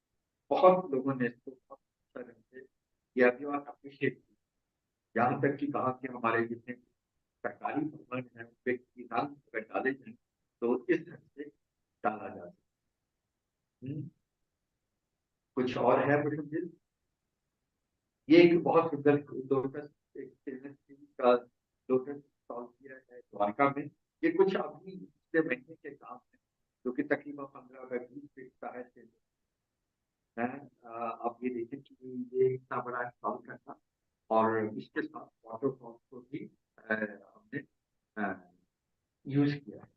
बहुत लोगों ने इसको बहुत अच्छा ढंग से किया भी और अप्रिशिएट किया, यहाँ तक कि कहा कि हमारे जितने सरकारी भवन है उस पे किसान अगर डाले जाए तो इस ढंग से डाला जा सकता। कुछ और है मुझे दिल, ये एक बहुत सुंदर लोटस, एक stainless steel का लोटस इंस्टॉल किया है द्वारका में। ये कुछ अभी पिछले महीने के काम है, जो कि तकरीबन 15 20 फीट का है। आप ये देखें कि ये इतना बड़ा इंस्टॉल करना, और इसके साथ वाटरफॉल को भी हमने यूज किया है।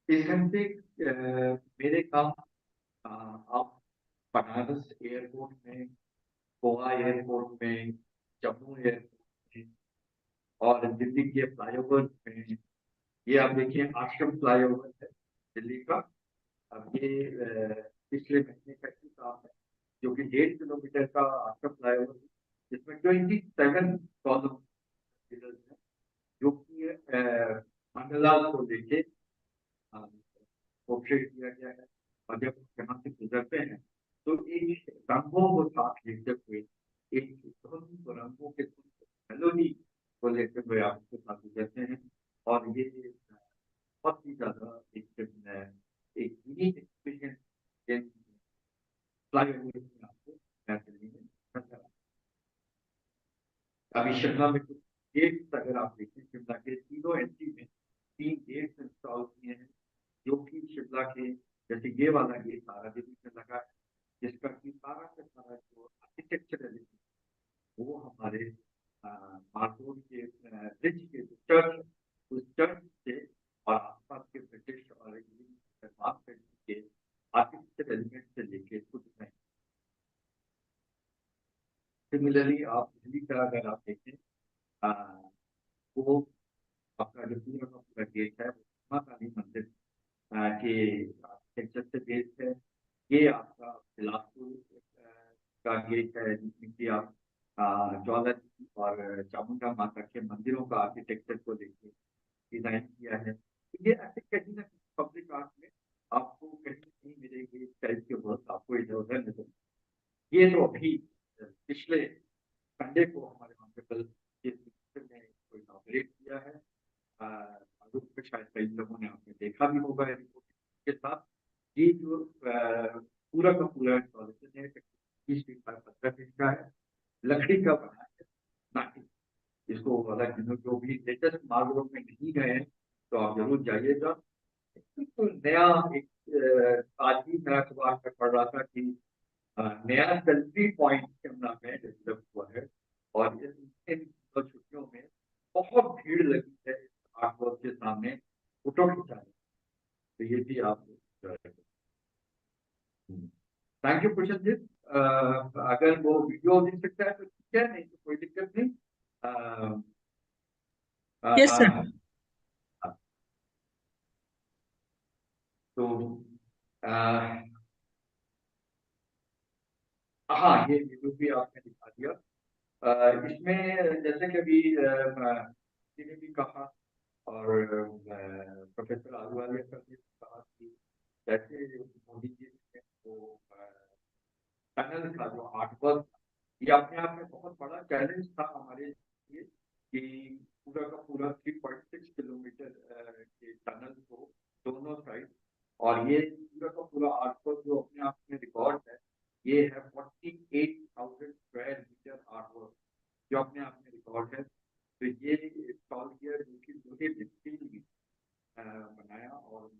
इस ढंग से मेरे काम, आप बनारस एयरपोर्ट में, गोवा एयरपोर्ट में, जम्मू एयरपोर्ट में, और दिल्ली के फ्लाईओवर में, ये आप देखिए आश्रम फ्लाईओवर है दिल्ली का। अब ये पिछले महीने का ही काम है, जो कि 1.5 किलोमीटर का आश्रम फ्लाईओवर है, जिसमें 27 कॉलम है, जो कि मंडला को लेके पोर्ट्रेट किया गया है। और जब यहाँ से गुजरते हैं तो एक रंगों को साथ लेते हुए, एक धुन रंगों के मेलोडी को लेते हुए आप उसके साथ गुजरते हैं, और ये बहुत ही ज्यादा एक यूनिक एक्सपीरियंस फ्लाईओवर में आपको दिल्ली में नजर आता है। अभी शिमला में कुछ गेट्स अगर आप देखें, शिमला के तीनों एंट्री में 3 गेट्स इंस्टॉल किए हैं, जो कि शिमला के, जैसे ये वाला गेट सारा दिल्ली में लगा है, जिसका कि सारा का सारा जो आर्किटेक्चर है वो हमारे मार्कोड के ब्रिज के जो चर्च, उस चर्च से और आसपास के ब्रिटिश और के आर्किटेक्चर एलिमेंट से लेके खुद में। सिमिलरली आप दिल्ली का अगर आप देखें, वो आपका जो पूरा का पूरा गेट है, वो माता काली मंदिर के आर्किटेक्चर से बेस्ड है। ये आपका बिलासपुर का गेट है, जिसमें कि आप ज्वाला और चामुंडा माता के मंदिरों का आर्किटेक्चर को लेके डिजाइन किया है। तो ये ऐसे कहीं ना कहीं पब्लिक आर्ट में आपको कहीं नहीं मिलेगी इस टाइप के वर्क, आपको इधर उधर नजर। ये तो अभी पिछले संडे को हमारे ऑनरेबल ने इसको इनॉग्रेट किया है। शायद कई लोगों ने आपने देखा भी होगा रिपोर्ट के साथ। ये जो पूरा का पूरा इंस्टॉलेशन है 20 फीट बाय 15 फीट का है, लकड़ी का बना है, नाटी। इसको अगर जो भी लेटेस्ट मार्गों में नहीं गए हैं तो आप जरूर जाइएगा। तो नया एक आज ही मैं अखबार में पढ़ रहा था कि नया सेल्फी पॉइंट शिमला में डेवलप हुआ है, और इन छुट्टियों में बहुत भीड़ लगी है आर्ट वर्क के सामने फोटो खिंचाने, तो ये भी आप थैंक यू प्रशांत। अगर वो वीडियो दिख सकता है तो ठीक है, नहीं तो कोई दिक्कत नहीं। Yes, sir. तो हाँ, ये वीडियो भी आपने दिखा दिया। इसमें जैसे कि अभी किसी ने भी कहा और प्रोफेसर आलूवालिया सर ने कहा कि जैसे मोदी जी ने वो टनल का जो आर्टवर्क, ये अपने आप में बहुत बड़ा चैलेंज था हमारे लिए कि पूरा का पूरा 3.6 किलोमीटर के टनल को दोनों साइड, और ये पूरा का पूरा आर्टवर्क जो अपने आप में रिकॉर्ड है, ये है 48,000 स्क्वायर मीटर आर्टवर्क जो अपने आप में रिकॉर्ड है। तो ये इंस्टॉल किया जो कि मुझे डिस्टिंग बनाया, और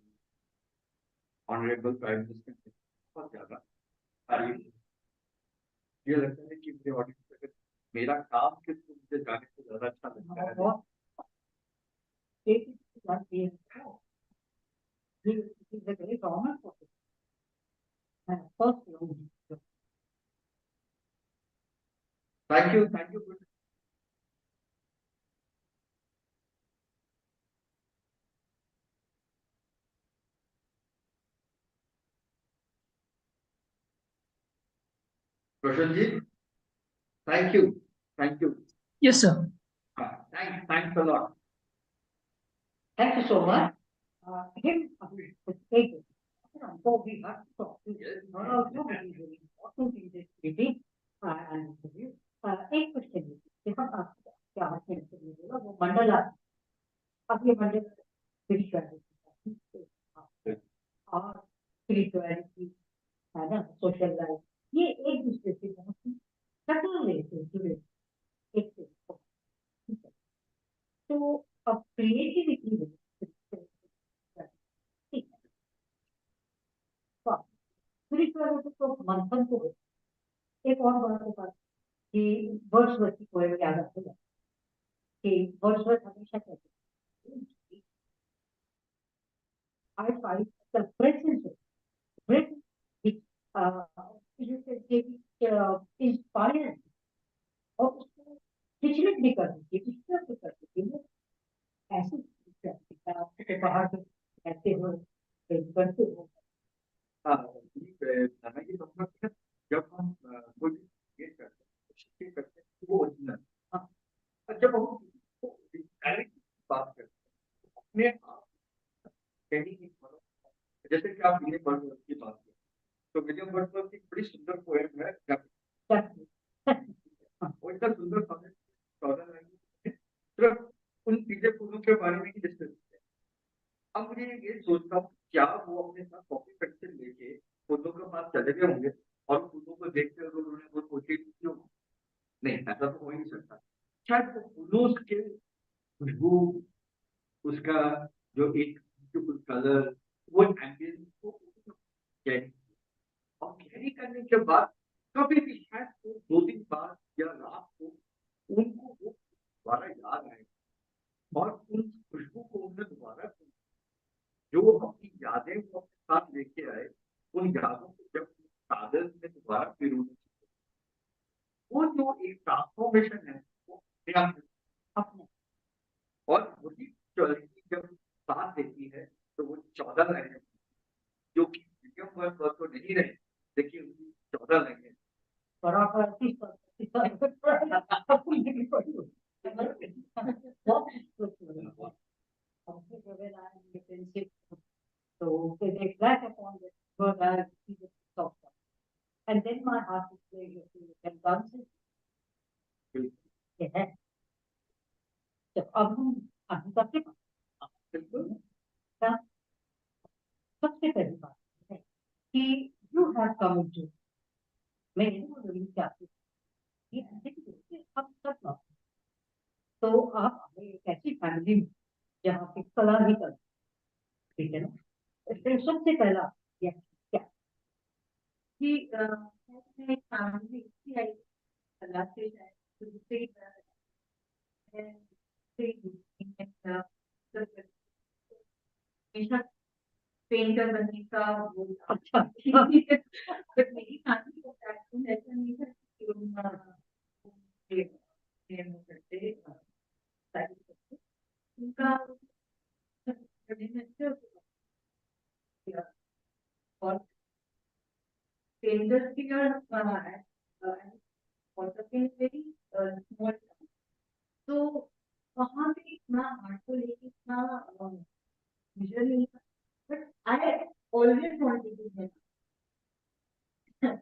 ऑनरेबल प्राइम मिनिस्टर ने बहुत ज्यादा तारीफ। ये लगता है कि मुझे ऑडियंस अगर मेरा काम किसको मुझे जाने से ज्यादा अच्छा लगता है। Thank you Roshan ji, thank you. Yes, sir. Thanks a lot. Thank you so much. Again, take it. So we have to talk to you. Not also very, very important in this meeting. And interview. एक question है, देखो आप क्या आपने interview बोला वो मंडल अब ये मंडल स्पिरिचुअलिटी और स्पिरिचुअलिटी है ना, सोशल लाइफ, ये एक दूसरे से बहुत ही कटल लेते जुड़े एक से, ठीक है। तो अब क्रिएटिविटी में ठीक है, तो स्पिरिचुअलिटी तो मंथन को एक और बात होता है कि वर्ड्सवर्थ की पोएम याद आती है कि वर्ड्सवर्थ हमेशा कहते हैं I find the presence of breath which you can say inspires और उसको विचलित भी कर देती है, डिस्टर्ब भी कर देती है। ऐसे आपके बाहर कहते हो करते हो। हाँ, ये समझना है जब हम कोई ये करते हैं, करते हैं वो ओरिजिनल। हाँ, जब हम डायरेक्ट बात करते हैं अपने आप कहीं नहीं, जैसे कि आप विलियम वर्ड्सवर्थ की बात करें, तो विलियम वर्ड्सवर्थ की बड़ी सुंदर पोएम है वो इतना सुंदर सिर्फ उन पीले फूलों के बारे में ही डिस्कस किया। अब मुझे ये सोचता हूँ क्या वो अपने साथ कॉपी पेंसिल लेके फूलों के पास चले गए होंगे और फूलों को देखते हुए उन्होंने वो सोचे क्यों? नहीं, ऐसा तो हो ही नहीं सकता। शायद वो फूलों के खुशबू, उसका जो एक ब्यूटीफुल कलर, वो एम्बियंस को कैरी, और कैरी करने के बाद कभी भी शायद वो 2 दिन बाद या रात को उनको वो दोबारा याद आए और उन खुशबू को उन्हें दोबारा जो अपनी यादें वो अपने साथ लेके आए, उन यादों को जब कागज में दोबारा पिरोने, वो जो एक ट्रांसफॉर्मेशन है वो अपने, और वही क्वालिटी जब साथ देती है तो वो 14 लाइनें जो कि विलियम वर्ड्सवर्थ तो नहीं रहे, लेकिन उनकी 14 लाइनें so they reflect upon this word as Jesus talked about. And then my heart is playing with you and dances. Yeah. So अब सबसे सबसे पहली बात है कि you have come into, मैं नहीं बोल रही चाहती, ये ऐसे की दोस्ती हम सब ना, तो आप हमें एक ऐसी फैमिली में जहाँ पे कला ही कर, ठीक है ना, इसलिए सबसे पहला ये क्या कि फैमिली इसकी आई कला से है, दूसरी है हमेशा पेंटर बनने का वो अच्छा बट मेरी फैमिली को पैशन ऐसा नहीं था कि उनका और पेंटर्स की वेरी स्मॉल, तो वहाँ पे इतना आर्ट को लेके इतना विजुअल नहीं था, but I always wanted to do that.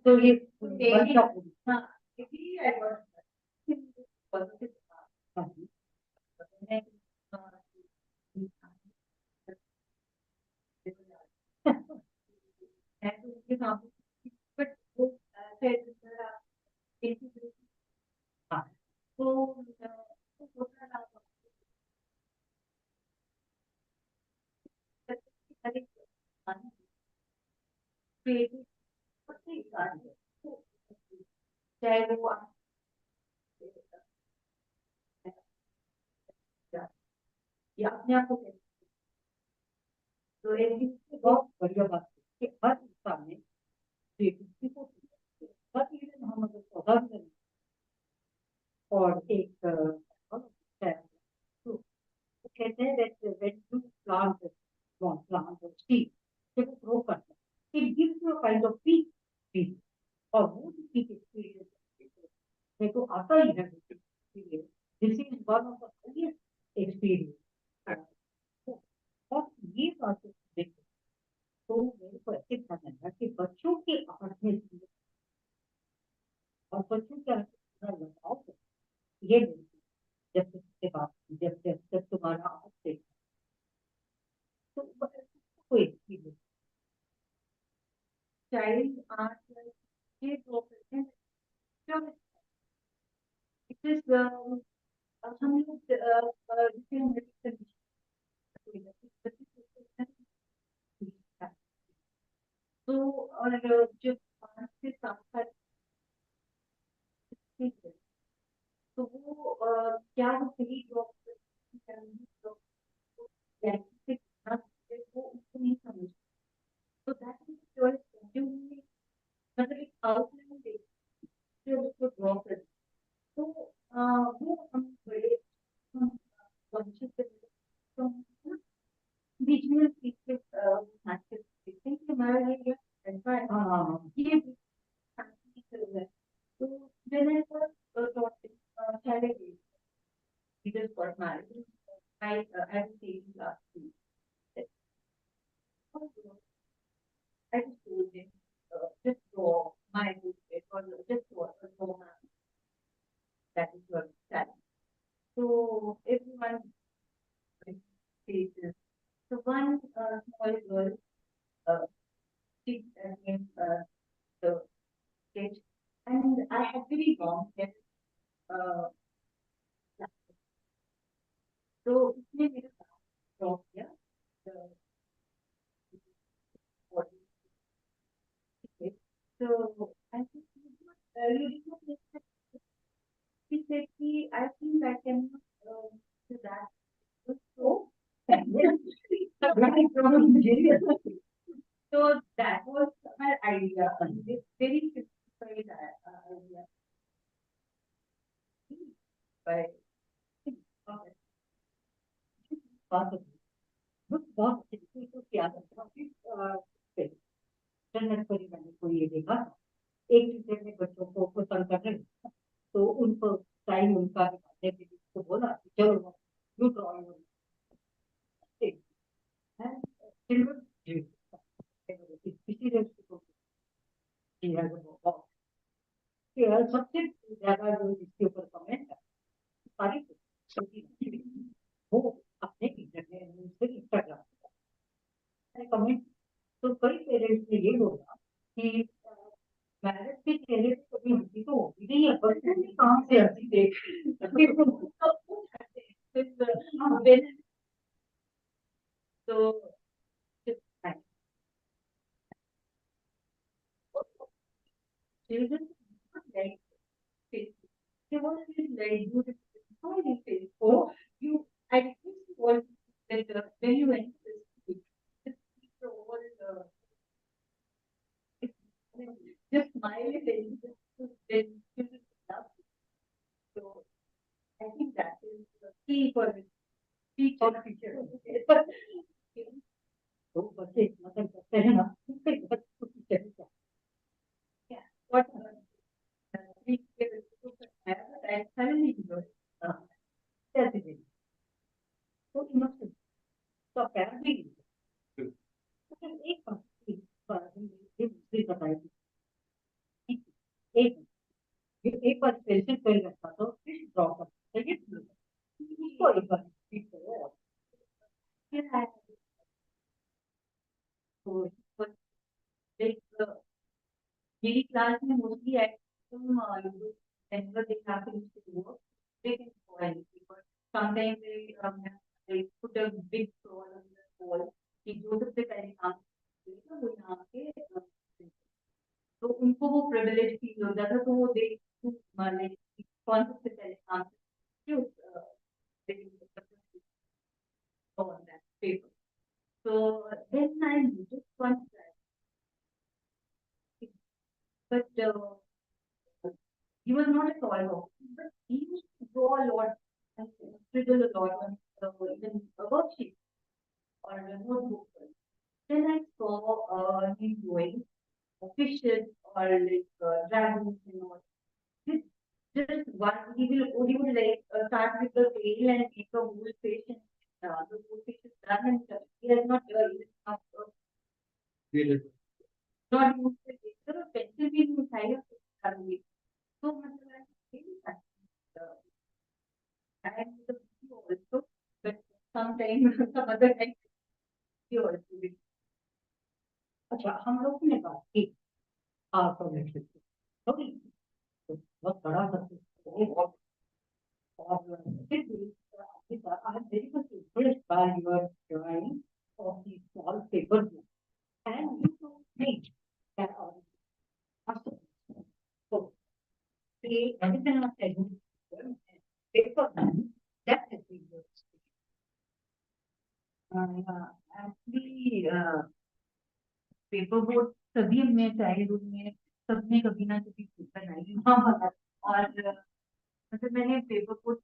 तो ये वर्कशॉप हाँ इसलिए आई वाज पॉजिटिव हाँ मैं तो उनके सामने बट वो हाँ तो होता था creative चाहे वो या अपने आप को तो एक बहुत बढ़िया बात है कि हर इंसान ने creativity को हर इवन हम अगर पौधा भी करें और एक तो कहते हैं that when you plant small plant or seed जब वो grow करता है it gives you a kind of peak और वो peak experience मेरे को आता ही है this is one of the highest experience और ये बात देखो तो मेरे को ऐसे ध्यान आया कि बच्चों के आर्ट में और बच्चों के आर्ट में लगाओ ये जब के बाद जब तुम्हारा आर्ट देखा तो कोई एक्सपीरियंस चाइल्ड आर्ट ये जो इट इज हम लोग तो और जो 5 से 7 साल तो वो क्या वो सही जॉब वो उसको नहीं समझ तो दैट इज चॉइस जो मतलब एक आउटलाइन दे जो उसको ड्रॉ कर तो वो हम बड़े हम कॉन्शियस तो बीच में पीछे देखते हैं कि हमारा ये ऐसा है ये तो when I was child age, we just got married. I was taking last week. I just told him, just draw my book or just draw that is your talent. So everyone faces. So one small girl, she named the sketch, and I had very long hair. तो इसने मेरा draw किया so I think you did not expect he said I think I can do that so so that was my idea it's very simplified idea but बहुत जन्नत परी मैंने कोई ये देखा एक टीचर ने बच्चों को पसंद कर रहे तो उनको टाइम उनका निकालने के लिए उसको बोला चलो यू ड्रॉ चिल्ड्रन सबसे ज्यादा जो इसके ऊपर कमेंट है सारी वो अपने इंस्टाग्राम कमेंट तो कई पेरेंट्स ने ये बोला कि मैरिज के चेहरे पे कभी हंसी तो होती नहीं है पर कहाँ से हंसी देख तो children like they want to be very good. How do you feel? Oh, you 3 के बच्चों को पढ़ाया, but I thoroughly enjoyed कैसे भी तो इमोशनल तो apparently तो एक बात ये दूसरी बताई थी एक एक बार पेशेंट फेल करता तो फिर ड्रॉ करता है उसको एक बार ठीक करो फिर है तो एक मेरी क्लास में मोस्टली तुम whenever they have to work they can spoil because sometimes they put a big scroll on the wall कि जो सबसे पहले काम करेगा वो यहाँ के तो उनको वो प्रिविलेज फील हो जाता तो वो देख लाइक कौन सबसे पहले काम करके उस on that paper. So then I noticed one slide, but he was not a tall boy, but he used to draw a lot and scribble a lot on even a worksheet or a notebook. Then I saw him doing fishes or like dragons and all. Just one, he would like start with the tail and make a whole fish and the whole fish is done and he has not not used the paper or pencil भी नहीं उठाई और कर ली तो मतलब and the video also but sometimes some other time video also भी अच्छा हम लोग ने बात की ऑटोमेटिक तो बहुत बड़ा और फिर भी I am very much impressed by your drawing of these small paper books. And you told me that so the everything of paper that has been your actually paper board सभी हमने childhood में सबने कभी ना कभी बनाई और मतलब मैंने पेपर बोर्ड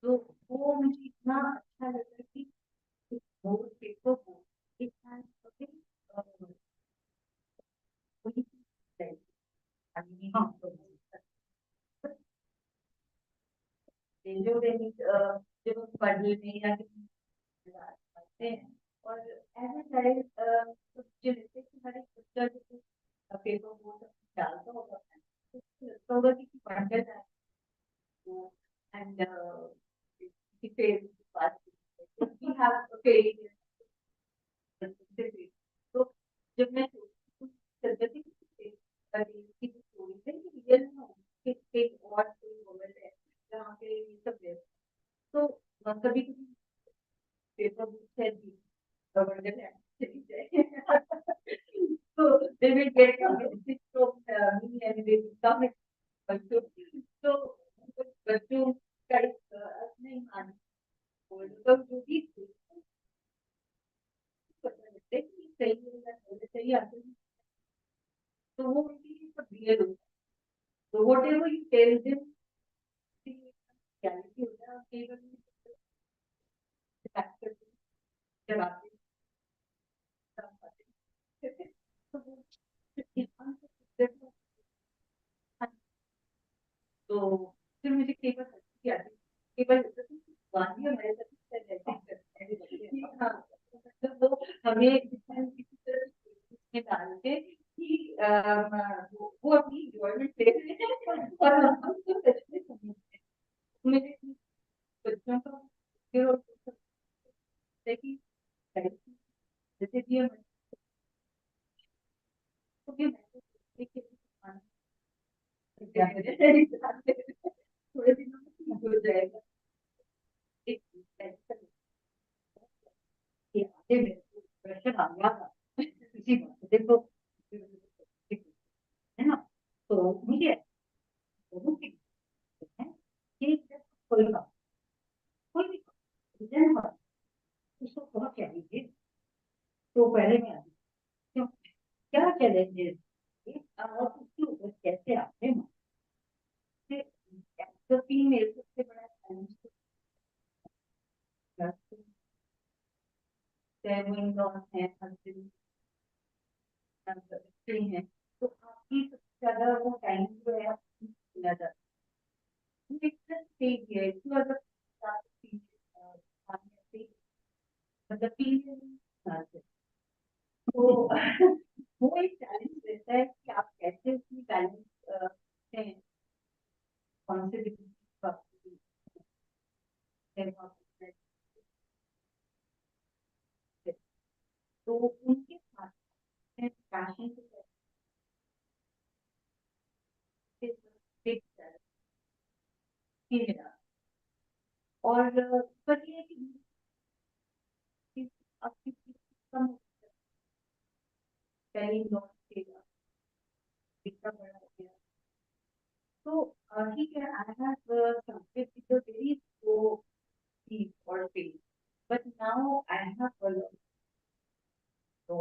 तो वो मुझे इतना अच्छा लगा कि बोर्ड पेपर बोर्ड एक जो पढ़ने में या हैं और ऐसा चाहे जो जैसे कि हर एक बच्चा जो पेपर बोर्ड डालता होगा लगता होगा कि पढ़ने जाए and he failed but we have a failure so जब मैं सोचती की स्टोरी है कि रियल में कि एक और कोई वर्ल्ड है जहाँ पे ये सब है तो कभी कभी पेपर बुक है so they will get a message from me and they will come so बच्चों का नहीं मान तो जो भी सही आते हैं तो वो उनकी सब रियल होता है तो whatever you tell them reality होता है कई बार जब आते तो फिर मुझे कई बार हंसी आती कई बार गांधी हमारे साथ तो वो हमें किसी तरह डालते कि वो अपनी इंजॉयमेंट ले रहे हैं और हम तो सच में समझते हैं मेरे बच्चों का जैसे कि थोड़े दिनों में हो जाएगा प्रेशर आ गया था इसी बात देखो है ना तो मुझे कोई भी उसको बहुत चाहिए तो पहले मैं आती क्यों क्या चैलेंजेस और उसके ऊपर कैसे आपने फीमेल सबसे बड़ा चैलेंज है, हस्बैंड हैं, तो आपकी सबसे ज्यादा वो टाइम जो है मिला जाता है। तो वो एक चैलेंज रहता है कि आप कैसे उसकी बैलेंस हैं तो उनके साथ पैशन और पर ये कि आपकी कम इतना बड़ा हो गया तो ठीक है I have subject is a very slow speed or pace but now I have a lot so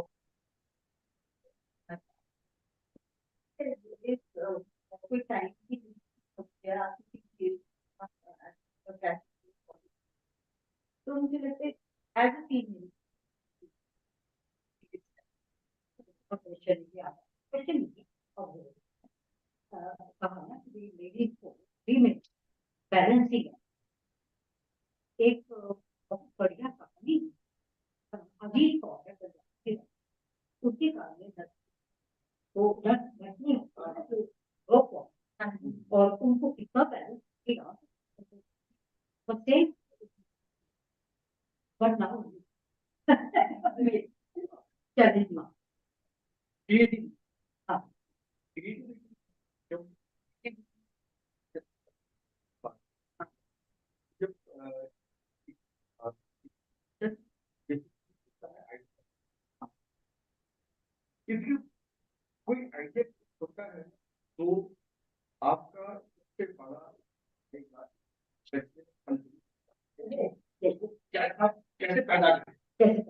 is कोई टाइम की समस्या आपकी तो मुझे लगता है एज अ फीमेल क्वेश्चन कहा ना कि लेडीज को फीमेल बैलेंसिंग है एक बहुत बढ़िया कहानी अजीब है उसके कारण तो नहीं होता है तो और उनको कितना बैलेंस किया बच्चे बट नाउ चैलेंज ना हाँ क्योंकि कोई आइडिया होता है तो आपका सबसे बड़ा एक बात क्या आप कैसे पैदा करें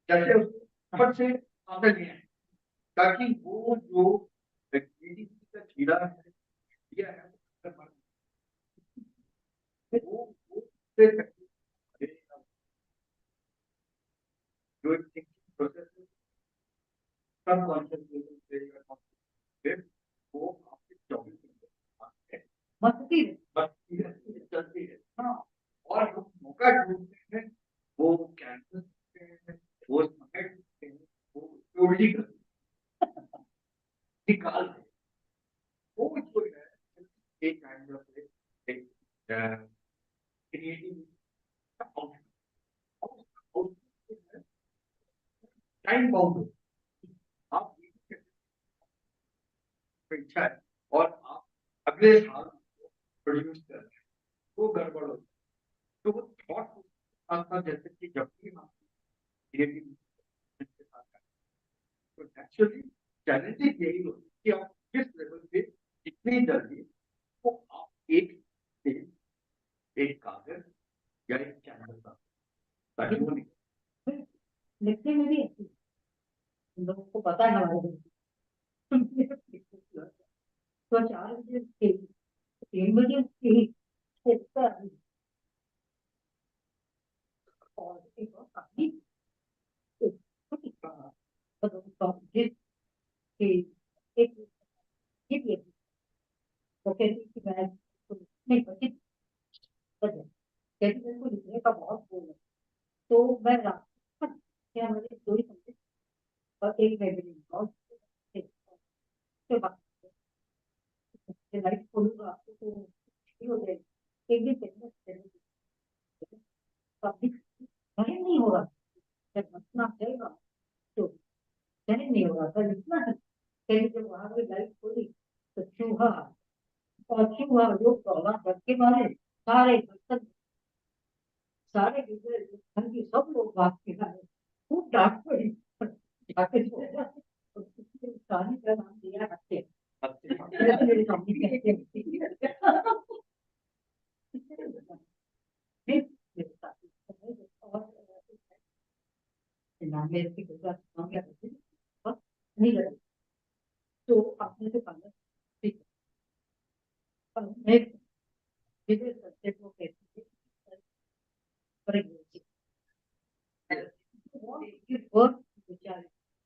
कैसे उसको से आदत लिया है ताकि वो जो व्यक्ति का कीड़ा है दिया है वो से जो एक थिंकिंग प्रोसेस है सबकॉन्शियस लेवल पे वो आपके 24 घंटे है बस चलती है हाँ और जो मौका ढूंढते हैं वो कैंसर वो समझते हैं वो चोरी करते हैं निकाल दे वो जो है एक काइंड ऑफ एक क्रिएटिव टाइम बाउंड आप इच्छा है और आप अगले साल प्रोड्यूस कर रहे हैं वो गड़बड़ हो तो वो थॉट साथ जैसे कि जब भी हम क्रिएटिव के साथ तो नेचुरली चैलेंजिंग यही होती है कि आप किस लेवल पे कितनी जल्दी तो आप एक कागज या एक कैनवस का ताकि वो लिखने में भी लोगों को पता है हमारे तो 4 बजे 3 बजे और एक और कहानी जिस एक ये भी तो कहती कि मैं नहीं बची कहती मेरे को लिखने का बहुत बोल है तो मैं रात क्या मेरे 2 ही घंटे और एक वेबिनार बहुत के बाद लाइट खोलूंगा तो हो जाएगी एक दिन पब्लिक नहीं हो रहा जब बचना चलेगा तो सहन नहीं हो रहा था इतना कहीं जब वहां पे लाइट खोली तो चूहा और चूहा जो दौड़ा बच्चे मारे सारे बर्तन सारे घर के सब लोग भाग के आए खूब डांट पड़ी जाके सो गया। कहानी का नाम दिया बच्चे मेरी मम्मी कहते हैं और नाम मेरे के गुजरात नहीं लगे तो आपने तो कहा ठीक है मैं मेरे सब्जेक्ट को कहती है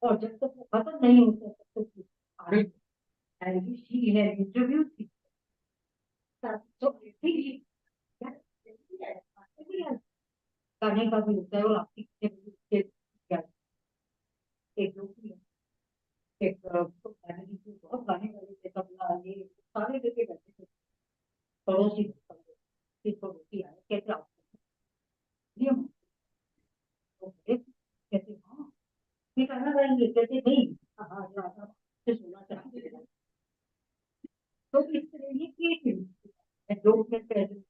और जब तक वो खत्म नहीं होता तब तक आगे एंड शी हैज इंटरव्यू थी तो ठीक गाने का भी होता है और आपकी एक लोग एक फैमिली को बहुत गाने वाले थे तबला ये सारे लेके बैठे थे पड़ोसी पड़ोसी आए कैसे आप कहते हाँ ये गाना गाएंगे कहते नहीं हाँ सुनना चाहते हैं तो इस तरह ये क्रिएटिव लोग में प्रेजेंट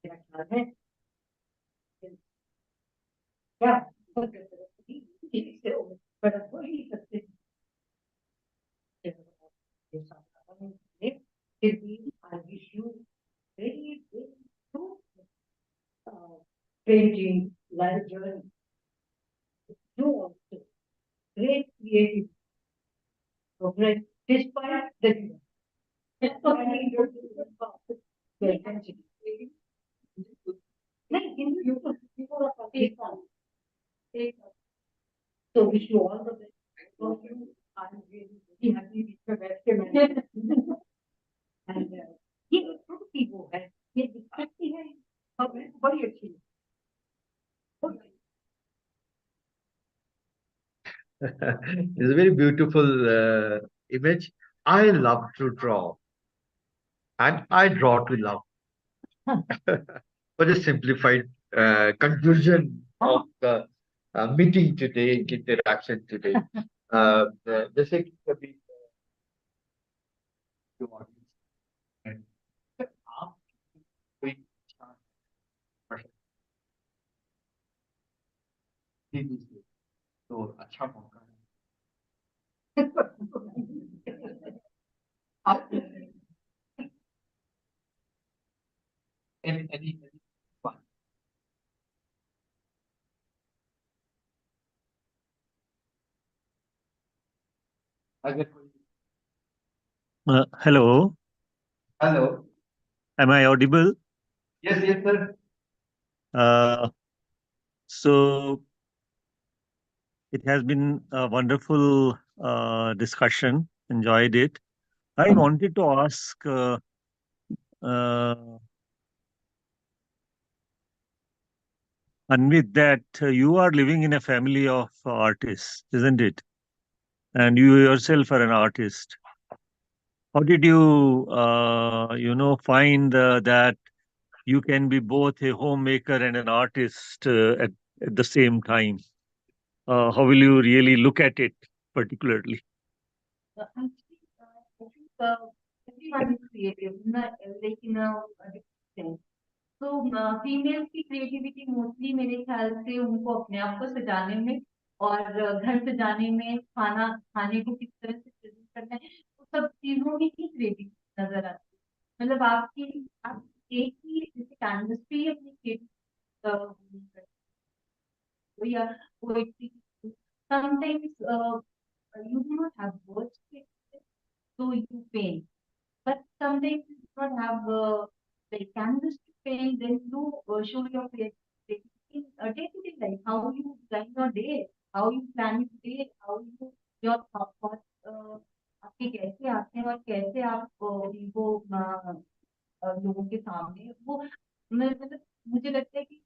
मेरा ख्याल है क्या बड़ा वही सकते फिर भी I wish you very painting, life journey. You also great creative progress despite the so wish you all the best. I'm really happy with your best and ये छोटी वो है ये दिखती है और बड़ी अच्छी It's a very beautiful image. I love to draw, and I draw to love. What a simplified conclusion of the meeting today, interaction today. जैसे कि कभी जो audience है, अगर आप कोई अच्छा person दीजिए तो अच्छा मौका है आप any fun अगर कोई Hello, hello am I audible? yes sir So it has been a wonderful discussion. Enjoyed it. I wanted to ask uh, Anvit that you are living in a family of artists, isn't it? And you yourself are an artist. How did you, find that you can be both a homemaker and an artist at the same time? How will you really look at it particularly? Actually, I think everyone is creative, like in a different sense. तो female की creativity mostly मेरे ख्याल से उनको अपने आप को सजाने में और घर सजाने में खाने को किस तरह से प्रेजेंट करना है तो सब चीजों में ही क्रिएटिविटी नजर आती है मतलब आप एक ही जैसे कैनवस पे ही अपनी क्रिएटिव या poetry sometimes you do not have words to express, so you paint. But sometimes you do not have like canvas to paint, then you show your creativity in day-to-day life, how you plan your day, how you plan your day, how you your thoughts आपके कैसे आते हैं और कैसे आप उनको लोगों के सामने वो मतलब मुझे लगता है कि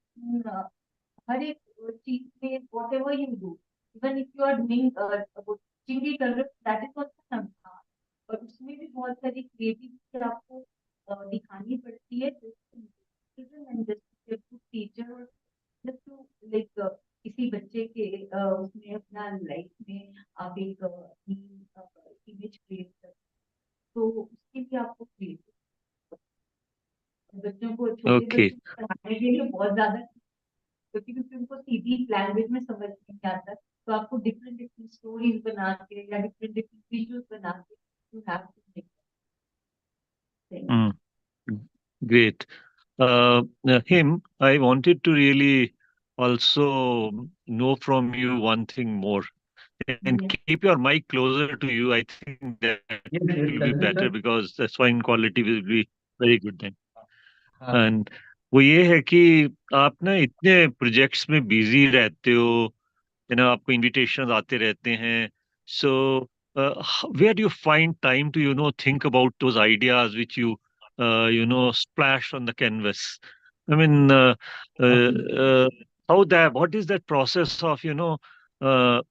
हर एक चीज में whatever you do even if you are doing चिंगी कर रहे हो दैट इज ऑल्सो और उसमें भी बहुत सारी क्रिएटिविटी आपको दिखानी पड़ती है टीचर लाइक किसी बच्चे के उसमें अपना लाइफ में आप एक इमेज क्रिएट कर तो उसके लिए आपको क्रिएट बच्चों को छोटे Okay. बच्चों को पढ़ाने के लिए बहुत ज्यादा क्योंकि उनको सीधी लैंग्वेज में समझ नहीं आता तो आपको डिफरेंट डिफरेंट स्टोरीज बना के या डिफरेंट डिफरेंट विजुअल्स बना के you have to make Great. Him, I wanted to really also know from you one thing more. And keep your mic closer to you. I think that Yes, will yes, be tell me, better sir. because the sound quality will be very good then. हाँ, and वो ये है कि आप ना इतने projects में busy रहते हो, आपको इनविटेशंस आते रहते हैं. So where do you find time to think about those ideas which you splash on the canvas? I mean, how that what is that process of uh,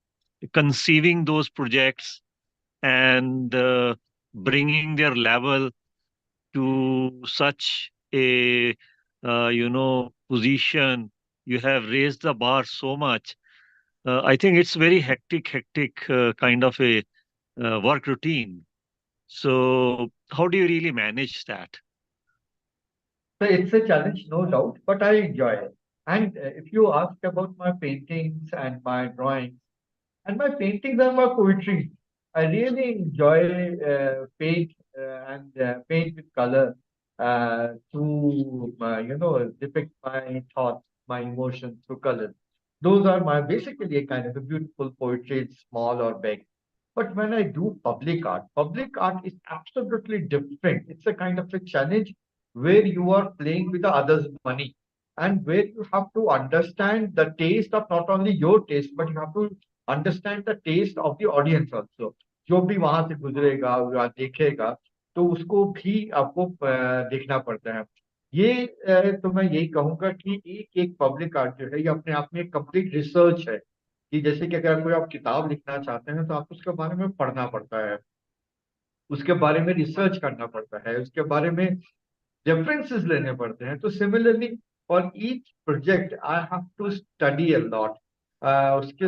conceiving those projects and bringing their level to such a position? You have raised the bar so much. I think it's very hectic kind of a work routine. So how do you really manage that? So it's a challenge, no doubt, but I enjoy it. And if you ask about my paintings and my drawings, and my paintings are my poetry. I really enjoy paint with color to depict my thoughts, my emotions through colors. Those are my basically a kind of a beautiful poetry, it's small or big. But when I do public art is absolutely different. It's a kind of a challenge where you are playing with the others' money and where you have to understand the taste of not only your taste, but you have to understand the taste of the audience also. जो भी वहां से गुजरेगा या देखेगा तो उसको भी आपको देखना पड़ता है. ये तो मैं यही कहूंगा कि एक एक पब्लिक आर्ट जो है ये अपने आप में एक कंप्लीट रिसर्च है. कि जैसे कि अगर कोई आप किताब लिखना चाहते हैं तो आपको उसके बारे में पढ़ना पड़ता है, उसके बारे में रिसर्च करना पड़ता है, उसके बारे में रेफरेंसेस लेने पड़ते हैं. तो similarly for each project I have to study a lot. उसके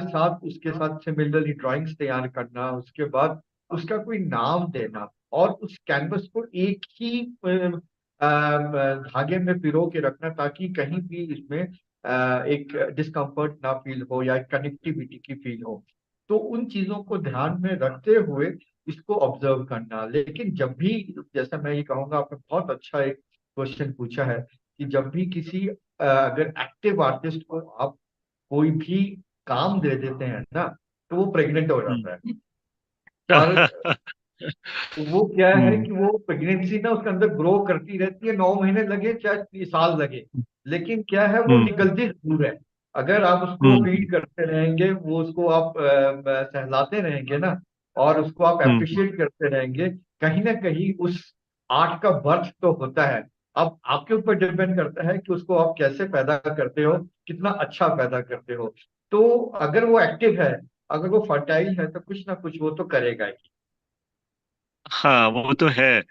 साथ सिमिलरली ड्राइंग्स तैयार करना, उसके बाद उसका कोई नाम देना और उस कैनवस को एक ही धागे में पिरो के रखना ताकि कहीं भी इसमें एक डिस्कम्फर्ट ना फील हो या कनेक्टिविटी की फील हो. तो उन चीजों को ध्यान में रखते हुए इसको ऑब्जर्व करना. लेकिन जब भी, जैसा मैं ये कहूंगा, आपने बहुत अच्छा एक क्वेश्चन पूछा है कि जब भी किसी अगर एक्टिव आर्टिस्ट को आप कोई भी काम दे देते हैं ना तो वो प्रेग्नेंट हो जाता है. और वो क्या है Hmm. कि वो प्रेगनेंसी ना उसके अंदर ग्रो करती रहती है, 9 महीने लगे चाहे साल लगे, लेकिन क्या है वो Hmm. निकलती जरूर है. अगर आप उसको Hmm. फीड करते रहेंगे, वो उसको आप सहलाते रहेंगे ना और उसको आप Hmm. अप्रिशिएट करते रहेंगे, कहीं ना कहीं उस आर्ट का बर्थ तो होता है. अब आपके ऊपर डिपेंड करता है कि उसको आप कैसे पैदा करते हो, कितना अच्छा पैदा करते हो. तो अगर वो एक्टिव है, अगर वो फर्टाइल है तो कुछ ना कुछ वो तो करेगा ही. हाँ, वो तो है.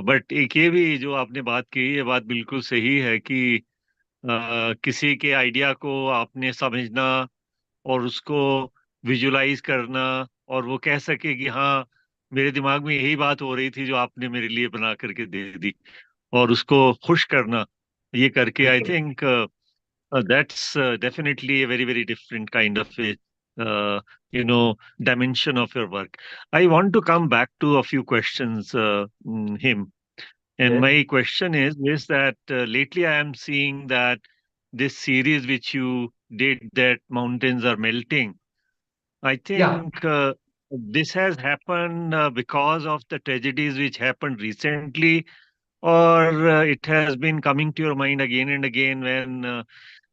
बट एक ये भी जो आपने बात की, ये बात बिल्कुल सही है कि किसी के आइडिया को आपने समझना और उसको विजुलाइज करना और वो कह सके कि हाँ, मेरे दिमाग में यही बात हो रही थी जो आपने मेरे लिए बना करके दे दी, और उसको खुश करना, ये करके आई बिल्कुल. Think that's definitely a very, very different kind of a, dimension of your work. I want to come back to a few questions, him. And Yes. my question is that lately I am seeing that this series which you did, that mountains are melting, I Yeah. think this has happened because of the tragedies which happened recently, or it has been coming to your mind again and again when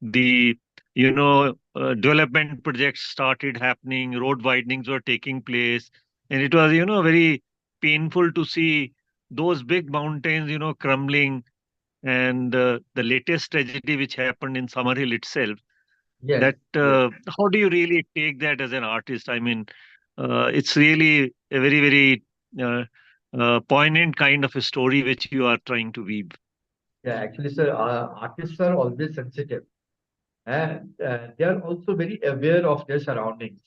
the development projects started happening, road widenings were taking place, and it was very painful to see those big mountains crumbling. And the latest tragedy which happened in Summerhill itself, Yes. that Yes. how do you really take that as an artist? I mean, it's really a very, very poignant kind of a story which you are trying to weave. Yeah. Actually, sir, artists are always sensitive, and they are also very aware of their surroundings.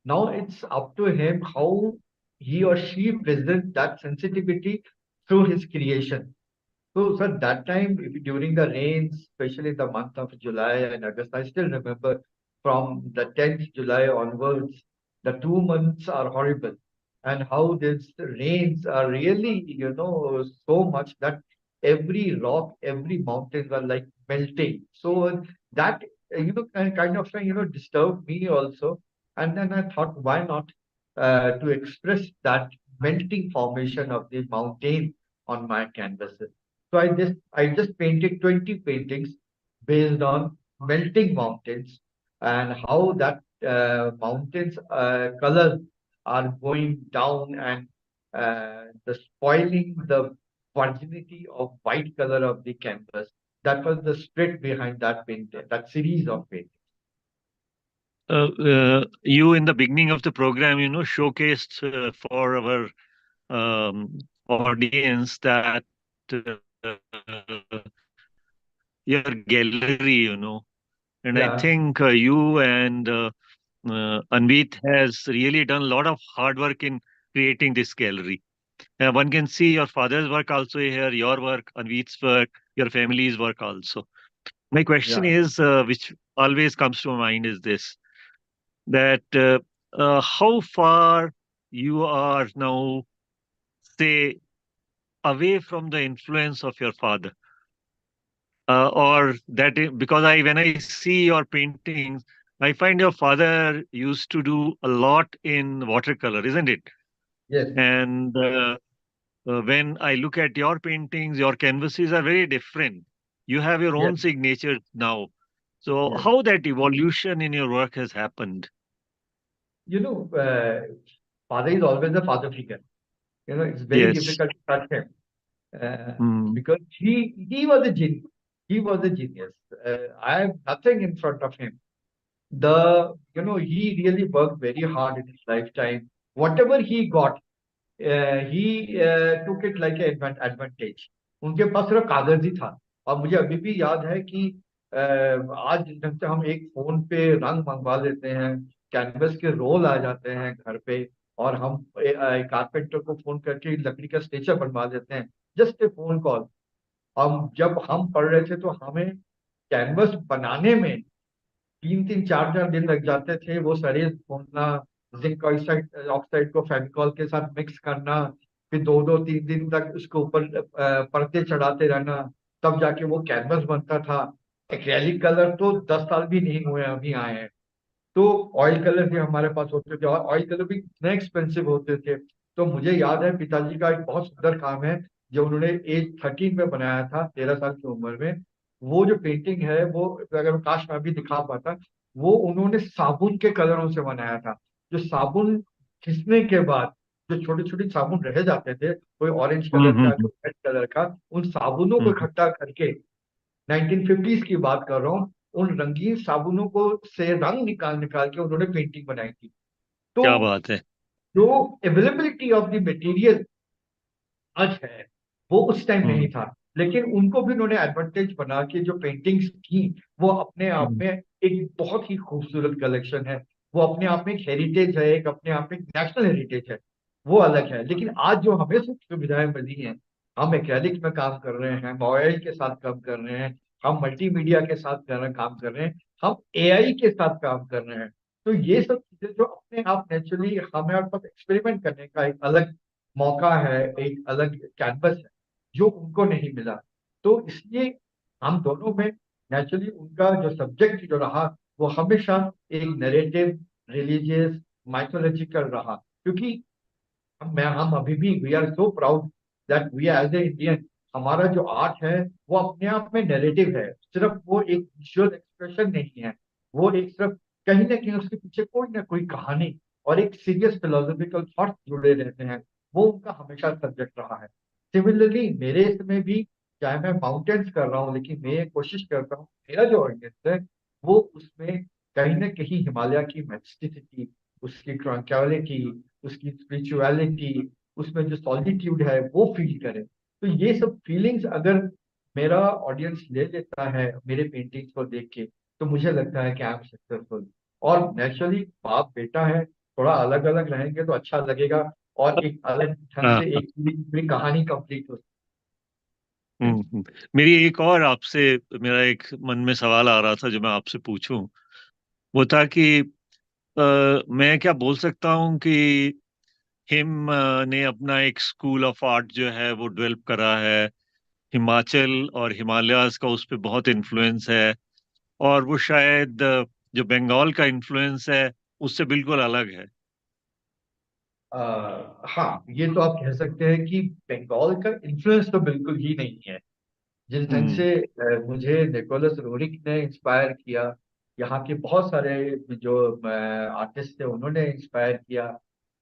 Now it's up to him how he or she presents that sensitivity through his creation. So, sir, that time during the rains, especially the month of July and August, I still remember from the 10th July onwards, the 2 months are horrible. And how these rains are really, so much that every rock, every mountain were like melting. So that kind of disturbed me also. And then I thought, why not to express that melting formation of the mountain on my canvases. So I just painted 20 paintings based on melting mountains and how that mountains colors are going down and the spoiling the virginity of white color of the canvas. That was the spirit behind that painting, that series of paintings. You in the beginning of the program, showcased for our audience that uh, your gallery, and I Yeah, think you and Anvit has really done a lot of hard work in creating this gallery. One can see your father's work also here, your work, Anvit's work, your family's work also. My question yeah. is, which always comes to mind, is this: that how far you are now, say, away from the influence of your father, or that because when I see your paintings, I find your father used to do a lot in watercolor, isn't it? Yes, And when I look at your paintings, your canvases are very different. You have your yes, own signature now. So yes. how that evolution in your work has happened? You know, father is always a father figure. It's very Yes. difficult to touch him uh, Mm, because he was a genius. He was a genius. I have nothing in front of him. He really worked very hard in his lifetime. Whatever he got, he took it like an advantage. उनके पास सिर्फ कागज ही था और मुझे अभी भी याद है कि आज जिस ढंग से हम एक फोन पे रंग मंगवा लेते हैं, कैनवस के रोल आ जाते हैं घर पे और हम कारपेंटर को फोन करके लकड़ी का स्ट्रेचर बनवा देते हैं, जस्ट ए फोन कॉल। हम जब हम पढ़ रहे थे तो हमें कैनवस बनाने में 3-3 4-4 दिन लग जाते थे। वो सरिये ढूंढना, जिंक ऑक्साइड ऑक्साइड को फेविकॉल के साथ मिक्स करना, फिर 2-2 3 दिन तक उसके ऊपर पर्दे चढ़ाते रहना, तब जाके वो कैनवस बनता था। एक्रेलिक कलर तो 10 साल भी नहीं हुए अभी आए हैं। तो ऑयल कलर भी हमारे पास होते थे और ऑयल कलर भी इतने एक्सपेंसिव होते थे। तो मुझे याद है पिताजी का एक बहुत सुंदर काम है जो उन्होंने एज 13 में बनाया था, 13 साल की उम्र में। वो जो पेंटिंग है वो, अगर काश मैं भी दिखा पाता, वो उन्होंने साबुन के कलरों से बनाया था। जो साबुन घिसने के बाद जो छोटे छोटे साबुन रह जाते थे, कोई ऑरेंज कलर हम्म, का, कोई रेड कलर का, उन साबुनों को हम्म, इकट्ठा करके 1950s की बात कर रहा हूँ, उन रंगीन साबुनों को से रंग निकाल निकाल के उन्होंने पेंटिंग बनाई थी। तो क्या बात है। जो अवेलेबिलिटी ऑफ द मटेरियल आज है वो उस टाइम नहीं हम्म, था। लेकिन उनको भी उन्होंने एडवांटेज बना के जो पेंटिंग्स की, वो अपने आप हम्म, में एक बहुत ही खूबसूरत कलेक्शन है। वो अपने आप में एक हेरिटेज है, एक अपने आप में नेशनल हेरिटेज है, वो अलग है। लेकिन आज जो हमें सुख सुविधाएं मिली हैं, हम एक्रेलिक में काम कर रहे हैं, हम ऑयल के साथ काम कर रहे हैं, हम मल्टीमीडिया के साथ काम कर रहे हैं, हम एआई के साथ काम कर रहे हैं। तो ये सब चीजें जो अपने आप नेचुरली हमारे पास एक्सपेरिमेंट करने का एक अलग मौका है, एक अलग कैनवस है जो उनको नहीं मिला। तो इसलिए हम दोनों में नेचुरली उनका जो सब्जेक्ट जो रहा वो हमेशा एक नरेटिव, रिलीजियस, माइथोलॉजिकल रहा। क्योंकि हम अभी भी we are so proud that we as a Indian, हमारा जो आर्ट है वो अपने आप में नैरेटिव है। सिर्फ वो एक विजुअल एक्सप्रेशन नहीं है, वो एक सिर्फ कहीं ना कहीं उसके पीछे कोई ना कोई कहानी और एक सीरियस फिलोसॉफिकल थॉट जुड़े रहते हैं। वो उनका हमेशा सब्जेक्ट रहा है। सिमिलरली मेरे इसमें भी, चाहे मैं माउंटेन्स कर रहा हूँ, लेकिन मैं ये कोशिश करता हूँ मेरा जो ऑडियंस है वो उसमें कहीं ना कहीं हिमालय की मैजेस्टिसिटी, उसकी ट्रंक्विलिटी, उसकी स्पिरिचुअलिटी, उसमें जो सॉलिट्यूड है वो फील करे। तो ये सब फीलिंग्स अगर मेरा ऑडियंस ले लेता है मेरे पेंटिंग्स को देख के, तो मुझे लगता है कि आई एम सक्सेसफुल। और नेचुरली बाप बेटा है, थोड़ा अलग अलग रहेंगे तो अच्छा लगेगा और एक अलग ढंग हाँ, से हाँ। एक पूरी पूरी कहानी कंप्लीट हो। मेरी एक और आपसे, मेरा एक मन में सवाल आ रहा था जो मैं आपसे पूछूं। वो था कि मैं क्या बोल सकता हूँ कि हिम ने अपना एक स्कूल ऑफ आर्ट जो है वो डेवलप करा है। हिमाचल और हिमालयाज का उस पर बहुत इन्फ्लुएंस है। और वो शायद जो बंगाल का इन्फ्लुएंस है उससे बिल्कुल अलग है। हाँ, ये तो आप कह सकते हैं कि बंगाल का इन्फ्लुएंस तो बिल्कुल ही नहीं है। जिस ढंग हम्म। से मुझे निकोलस रोरिक ने इंस्पायर किया, यहाँ के बहुत सारे जो आर्टिस्ट थे उन्होंने इंस्पायर किया,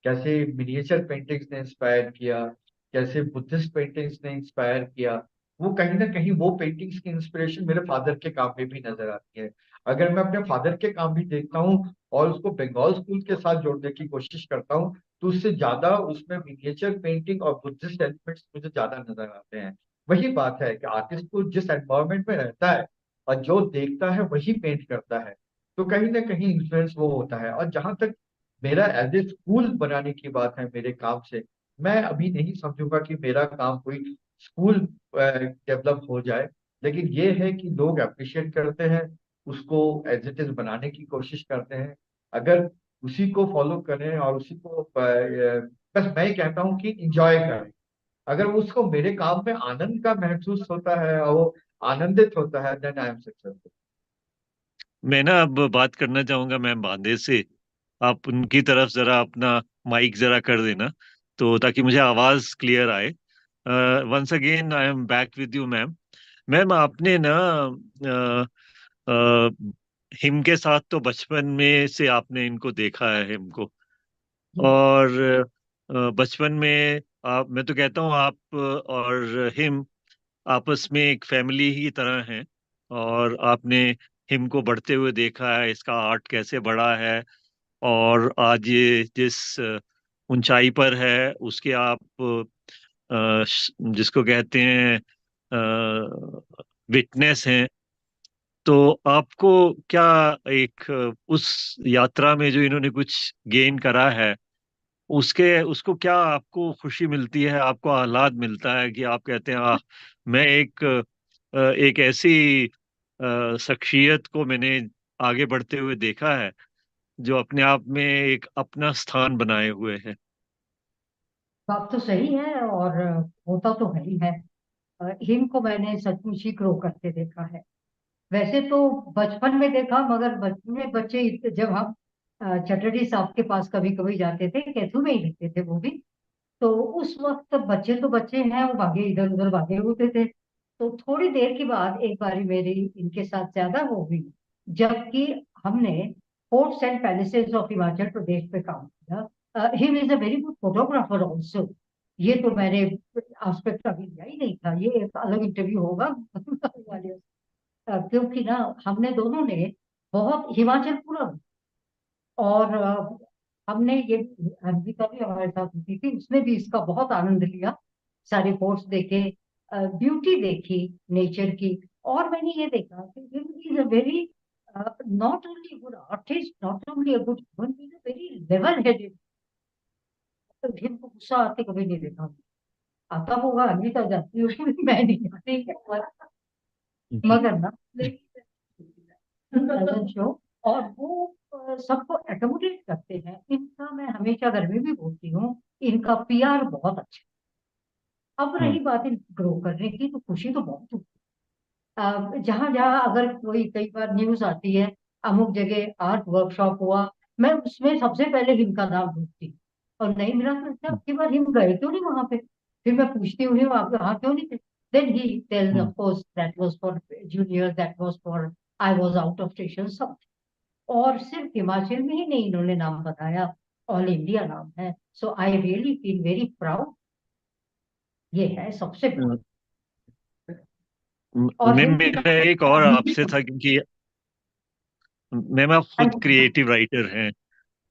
कैसे मिनिएचर पेंटिंग्स ने इंस्पायर किया, कैसे बुद्धिस्ट पेंटिंग्स ने इंस्पायर किया, वो कहीं ना कहीं वो पेंटिंग्स की इंस्पिरेशन मेरे फादर के काम में भी नजर आती है। अगर मैं अपने फादर के काम भी देखता हूँ और उसको बंगाल स्कूल के साथ जोड़ने की कोशिश करता हूँ, तो उससे ज्यादा उसमें मिनिएचर पेंटिंग और बुद्धिस्ट एलिमेंट्स मुझे ज्यादा नजर आते हैं। वही बात है कि आर्टिस्ट को जिस एनवायरनमेंट में रहता है और जो देखता है वही पेंट करता है, तो कहीं ना कहीं इन्फ्लुएंस वो होता है। और जहां तक मेरा एज ए स्कूल बनाने की बात है मेरे काम से, मैं अभी नहीं समझूंगा कि मेरा काम कोई स्कूल डेवलप हो जाए, लेकिन ये है कि लोग अप्रिशिएट करते हैं, उसको एज इट इज बनाने की कोशिश करते हैं। अगर उसी को फॉलो करें और उसी को बस मैं कहता हूँ कि इंजॉय करें। अगर उसको मेरे काम में आनंद का महसूस होता है और वो आनंदित होता है, देन आई एम सक्सेसफुल। मैं ना अब बात करना चाहूंगा मैम बांदे से। आप उनकी तरफ जरा अपना माइक जरा कर देना, तो ताकि मुझे आवाज क्लियर आए। Once again I am back with you ma'am. Ma'am आपने ना हिम के साथ तो बचपन में से आपने इनको देखा है हिम को। और बचपन में आप, मैं तो कहता हूँ आप और हिम आपस में एक फैमिली ही तरह हैं। और आपने हिम को बढ़ते हुए देखा है, इसका आर्ट कैसे बढ़ा है, और आज ये जिस ऊंचाई पर है उसके आप जिसको कहते हैं विटनेस हैं। तो आपको क्या एक उस यात्रा में जो इन्होंने कुछ गेन करा है, उसके उसको क्या आपको खुशी मिलती है, आपको आह्लाद मिलता है कि आप कहते हैं आह, मैं एक ऐसी शख्सियत को मैंने आगे बढ़ते हुए देखा है जो अपने आप में एक अपना स्थान बनाए हुए है। बात तो सही है, और होता तो है ही है। हिम को मैंने सचमुच ही ग्रो करते देखा है। वैसे तो बचपन में देखा, मगर बचपन में बच्चे जब हम चटर्जी साहब के पास कभी कभी जाते थे, कैथू में ही रहते थे वो भी, तो उस वक्त बच्चे तो बच्चे हैं, वो भागे इधर उधर भागे होते थे। तो थोड़ी देर के बाद एक बारी मेरी इनके साथ ज्यादा हो गई, जबकि हमने forts and palaces of Himachal Pradesh पे काम किया। Him is a very good photographer also. ये तो मैंने आस्पेक्ट अभी लिया ही नहीं था, ये एक अलग इंटरव्यू होगा वाले। क्योंकि ना हमने दोनों ने बहुत हिमाचल पूरा, और हमने ये, अंकिता भी हमारे साथ होती थी, उसने भी इसका बहुत आनंद लिया। सारे फोर्ट्स देखे, ब्यूटी देखी नेचर की। और मैंने ये देखा कि is a very not only good artist, not only a good human, is a very level headed. तो जिनको गुस्सा आते कभी नहीं देखा। आता होगा, अंकिता जाती होगी, मैं नहीं जाती, मगर ना शो। और वो सबको एकोमोडेट करते हैं। इनका मैं हमेशा घर में भी बोलती हूँ, इनका पीआर बहुत अच्छा है। अब हम्म। रही बात इन ग्रो करने की, तो खुशी तो बहुत होती है। जहां जहां अगर कोई कई बार न्यूज आती है, अमुक जगह आर्ट वर्कशॉप हुआ, मैं उसमें सबसे पहले इनका नाम ढूंढती, और नहीं मिला तो अच्छा, अब की बार हिम गए क्यों नहीं वहां पे। फिर मैं पूछती हूँ हिम आप वहां क्यों नहीं थे। Then he tells hmm. Of course that was for junior, that was for, I was out of station सब। और सिर्फ हिमाचल में ही नहीं इन्होंने नाम बताया, ऑल इंडिया नाम है। So I really feel very proud. ये है सबसे बड़ी। और मैं हिम की मेरा कहानी एक और अभी भी आपसे था, क्योंकि मैम आप खुद सुनती क्रिएटिव राइटर हैं,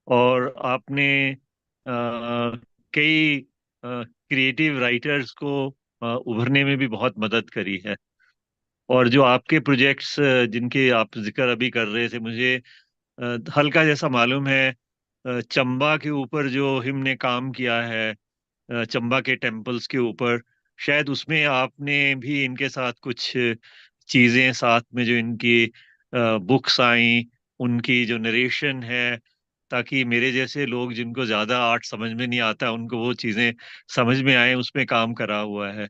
और आपने कई क्रिएटिव राइटर्स को उभरने में भी बहुत मदद करी है। और जो आपके प्रोजेक्ट्स जिनके आप जिक्र अभी कर रहे थे, मुझे हल्का जैसा मालूम है। चंबा के ऊपर जो हिम ने काम किया है, चंबा के टेम्पल्स के ऊपर, शायद उसमें आपने भी इनके साथ कुछ चीजें साथ में, जो इनकी बुक्स आई, उनकी जो नरेशन है, ताकि मेरे जैसे लोग जिनको ज्यादा आर्ट समझ में नहीं आता उनको वो चीजें समझ में आए, उसमें काम करा हुआ है।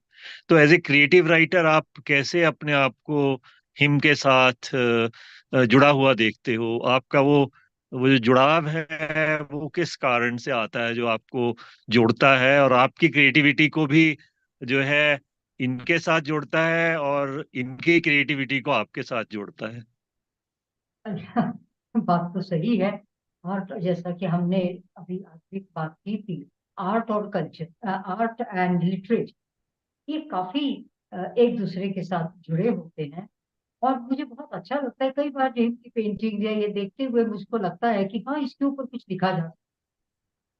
तो एज ए क्रिएटिव राइटर आप कैसे अपने आप को हिम के साथ जुड़ा हुआ देखते हो? आपका वो जो जुड़ाव है वो किस कारण से आता है जो आपको जोड़ता है और आपकी क्रिएटिविटी को भी जो है इनके साथ जोड़ता है और इनकी क्रिएटिविटी को आपके साथ जोड़ता है? बात तो सही है। और जैसा कि हमने अभी आखिरी बात की थी, आर्ट और कल्चर, आर्ट एंड लिटरेचर, ये काफी एक दूसरे के साथ जुड़े होते हैं। और मुझे बहुत अच्छा लगता है, कई बार जेम्स की पेंटिंग या ये देखते हुए मुझको लगता है कि हाँ, इसके ऊपर कुछ लिखा जा।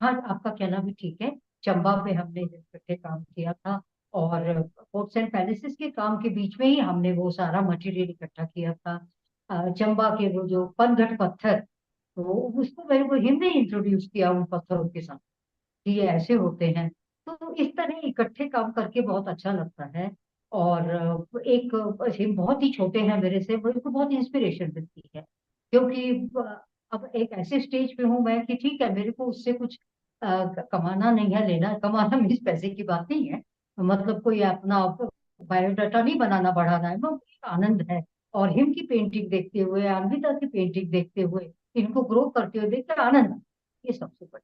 हाँ, आपका कहना भी ठीक है। चंबा पे हमने जब इकट्ठे काम किया था, और फोर्ट्स एंड पैलेसेस के काम के बीच में ही हमने वो सारा मटेरियल इकट्ठा किया था। चंबा के वो जो पनघट पत्थर, तो उसको मेरे को हिम ने इंट्रोड्यूस किया उन पत्थरों के साथ, कि ये ऐसे होते हैं। तो इस तरह इकट्ठे काम करके बहुत अच्छा लगता है। और एक हिम बहुत ही छोटे हैं मेरे से, मेरे को बहुत इंस्पिरेशन मिलती है, क्योंकि अब एक ऐसे स्टेज पे हूँ मैं कि ठीक है, मेरे को उससे कुछ कमाना नहीं है, लेना कमाना मीन्स पैसे की बात नहीं है, मतलब कोई अपना बायोडाटा नहीं बनाना बढ़ाना है, वो एक आनंद है। और हिम की पेंटिंग देखते हुए, अन्विता की पेंटिंग देखते हुए, इनको ग्रो करते हुए देख के आनंद आता है। ये सबसे बड़ा।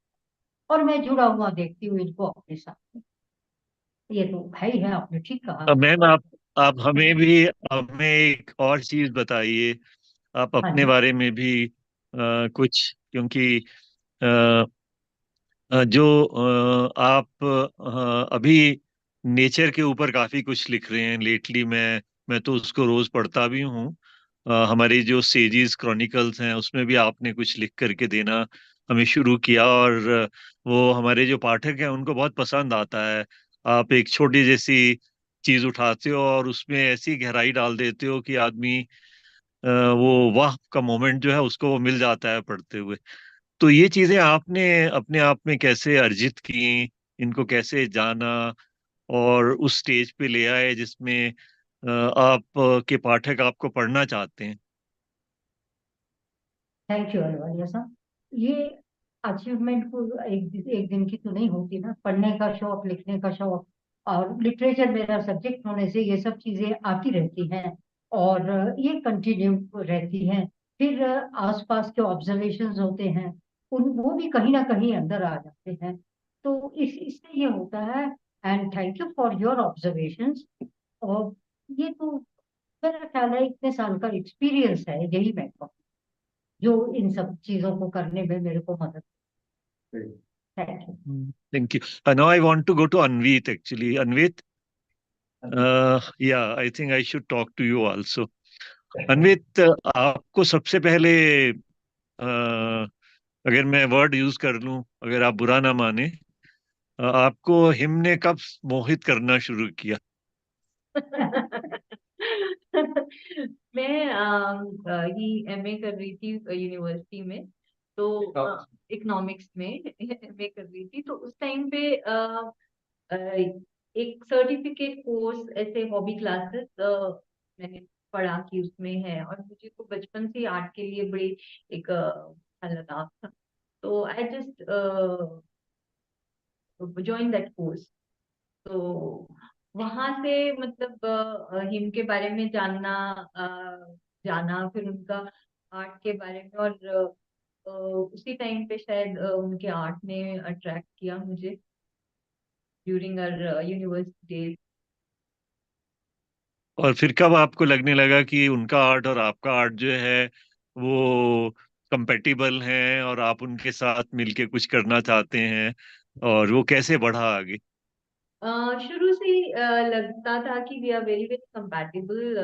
और मैं जुड़ा हुआ देखती हूँ इनको अपने साथ में। ये तो है ही है, आपने ठीक कहा। मैम, आप हमें एक और चीज बताइए। आप हाँ अपने जी। बारे में भी कुछ, क्योंकि जो आप अभी नेचर के ऊपर काफी कुछ लिख रहे हैं लेटली। मैं तो उसको रोज पढ़ता भी हूँ। हमारी जो सेजीज क्रॉनिकल्स हैं उसमें भी आपने कुछ लिख करके देना हमें शुरू किया, और वो हमारे जो पाठक हैं उनको बहुत पसंद आता है। आप एक छोटी जैसी चीज उठाते हो और उसमें ऐसी गहराई डाल देते हो कि आदमी वो वाह का मोमेंट जो है उसको वो मिल जाता है पढ़ते हुए। तो ये चीजें आपने अपने आप में कैसे अर्जित की, इनको कैसे जाना और उस स्टेज पे ले आए जिसमें आप के पाठक आपको पढ़ना चाहते हैं? थैंक यू अलवालिया साहब। ये अचीवमेंट को एक दिन की तो नहीं होती ना, पढ़ने का शौक, लिखने का शौक, और लिटरेचर मेरा सब्जेक्ट होने से ये सब चीजें आती रहती हैं, और ये कंटिन्यू रहती हैं। फिर आसपास के ऑब्जर्वेशंस होते हैं, उन वो भी कहीं ना कहीं अंदर आ जाते हैं। तो इससे ये होता है। And thank you for your observations. और ये तो मेरा ख्याल है इतने साल का एक्सपीरियंस है, यही मैं कहूँ, जो इन सब चीजों को करने में मेरे को मदद। Thank you. Thank you. Now I want to go to Anveet actually. Anveet, या I think I should talk to you also. Anveet, आपको सबसे पहले अगर मैं वर्ड यूज कर लूं, अगर आप बुरा ना माने, आपको हिम ने कब मोहित करना शुरू किया? मैं ये एमए कर रही थी यूनिवर्सिटी में, तो इकोनॉमिक्स में एमए कर रही थी, तो उस टाइम पे अ, एक सर्टिफिकेट कोर्स, ऐसे हॉबी क्लासेस मैंने पढ़ा कि उसमें है, और मुझे तो बचपन से आर्ट के लिए बड़ी एक लगाव था। तो I just join that course. तो वहां से मतलब हिम के बारे में जाना, फिर उनका आर्ट के बारे में, और उसी टाइम पे शायद उनके आर्ट ने अट्रैक्ट किया मुझे ड्यूरिंग आवर यूनिवर्सिटी डेज। और फिर कब आपको लगने लगा कि उनका आर्ट और आपका आर्ट जो है वो कंपेटिबल हैं और आप उनके साथ मिलके कुछ करना चाहते हैं, और वो कैसे बढ़ा आगे? शुरू से ही लगता था कि we are very very compatible,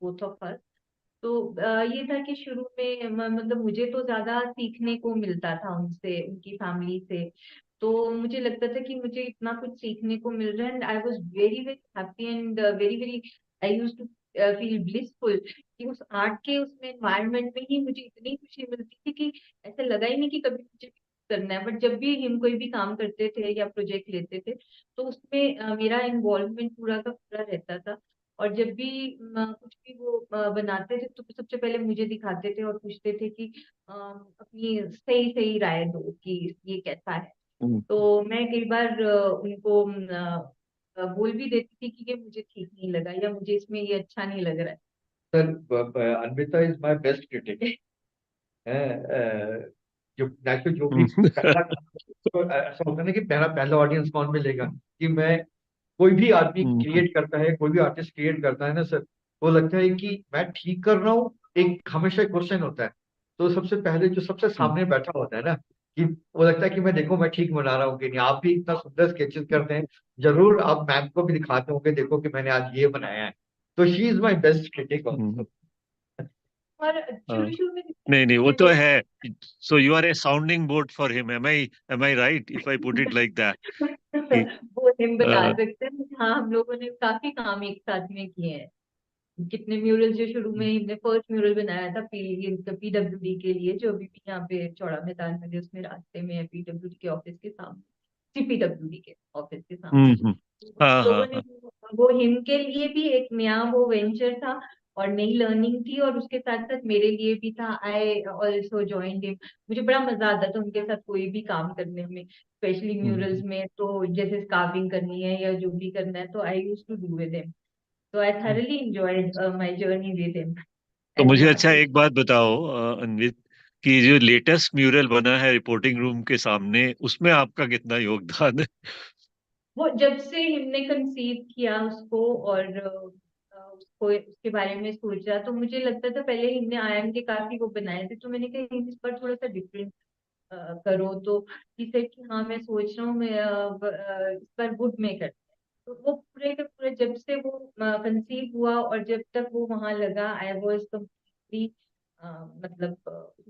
both of us. तो ये था कि शुरू में मतलब मुझे तो ज्यादा सीखने को मिलता था उनसे, उनकी फैमिली से। तो मुझे लगता था कि मुझे इतना कुछ सीखने को मिल रहा है, and I was very very happy, and very very I used to feel blissful कि उस आर्ट के उसमें एनवायरनमेंट में ही मुझे इतनी खुशी मिलती थी कि ऐसा लगा ही नहीं कि कभी मुझे भी करना है। बट जब भी हम कोई भी काम करते थे या प्रोजेक्ट लेते थे, तो उसमें मेरा इन्वॉल्वमेंट पूरा का पूरा रहता था। और जब भी कुछ भी वो बनाते थे, तो सबसे पहले मुझे दिखाते थे और पूछते थे कि अपनी सही सही राय दो कि ये कैसा है। हम्म। तो मैं कई बार उनको बोल भी देती थी कि ये मुझे ठीक नहीं लगा, या मुझे इसमें ये अच्छा नहीं लग रहा है। Sir, Anvita is my best critic है। जो नेचुरल जो भी पहला तो ऐसा होता है ना कि मेरा पहला ऑडियंस कौन मिलेगा, कि मैं कोई भी आदमी क्रिएट करता है, कोई भी आर्टिस्ट क्रिएट करता है ना सर, वो लगता है कि मैं ठीक कर रहा हूँ। एक हमेशा एक क्वेश्चन होता है, तो सबसे पहले जो सबसे सामने बैठा होता है ना, कि वो लगता है कि मैं देखो मैं ठीक बना रहा हूँ कि नहीं। आप भी इतना सुंदर स्केचेस करते हैं, जरूर आप मैम को भी दिखाते होंगे, देखो कि मैंने आज ये बनाया है। तो she is my best critic also. और हाँ, शुरू शुरू में नहीं नहीं, वो तो जैसे है। So you are a sounding board for him, am I right if I put it like that? वो हिम बता सकते हैं। हाँ, हम लोगों ने काफी काम एक साथ में किए हैं। कितने म्यूरल जो शुरू में हमने फर्स्ट म्यूरल बनाया था पीडब्ल्यूडी के लिए, जो अभी भी यहाँ पे चौड़ा मैदान में, उसमें रास्ते में है, पीडब्ल्यूडी के ऑफिस के सामने, सीपीडब्ल्यूडी के ऑफिस के सामने। हम्म। हाँ लोगों हाँ ने हाँ। वो हिम के लिए भी एक नया वो वेंचर था और नई लर्निंग थी, और उसके साथ साथ मेरे लिए भी था। I also joined him. मुझे बड़ा मजा आता था उनके साथ कोई भी काम करने में, स्पेशली म्यूरल्स में। तो जैसे स्कार्विंग करनी है या जो भी करना है, तो I used to do with him. So I thoroughly enjoyed my journey with him तो as an मुझे अच्छा artist. एक बात बताओ अन्वित, कि जो लेटेस्ट म्यूरल बना है रिपोर्टिंग रूम के सामने, उसमें आपका कितना योगदान है? वो जब से हमने कंसीव किया उसको और उसको उसके बारे में सोचा, तो मुझे लगता था, पहले हमने आयन के काफी वो बनाए थे, तो मैंने कहा इस पर थोड़ा सा डिफरेंट करो। तो ही सेड कि हाँ, मैं सोच रहा हूँ, मैं इस पर वुड में करते हैं। तो वो पूरे के पूरे जब से वो कंसीव हुआ और जब तक वो वहां लगा, आई वॉज कम्प्लीटली मतलब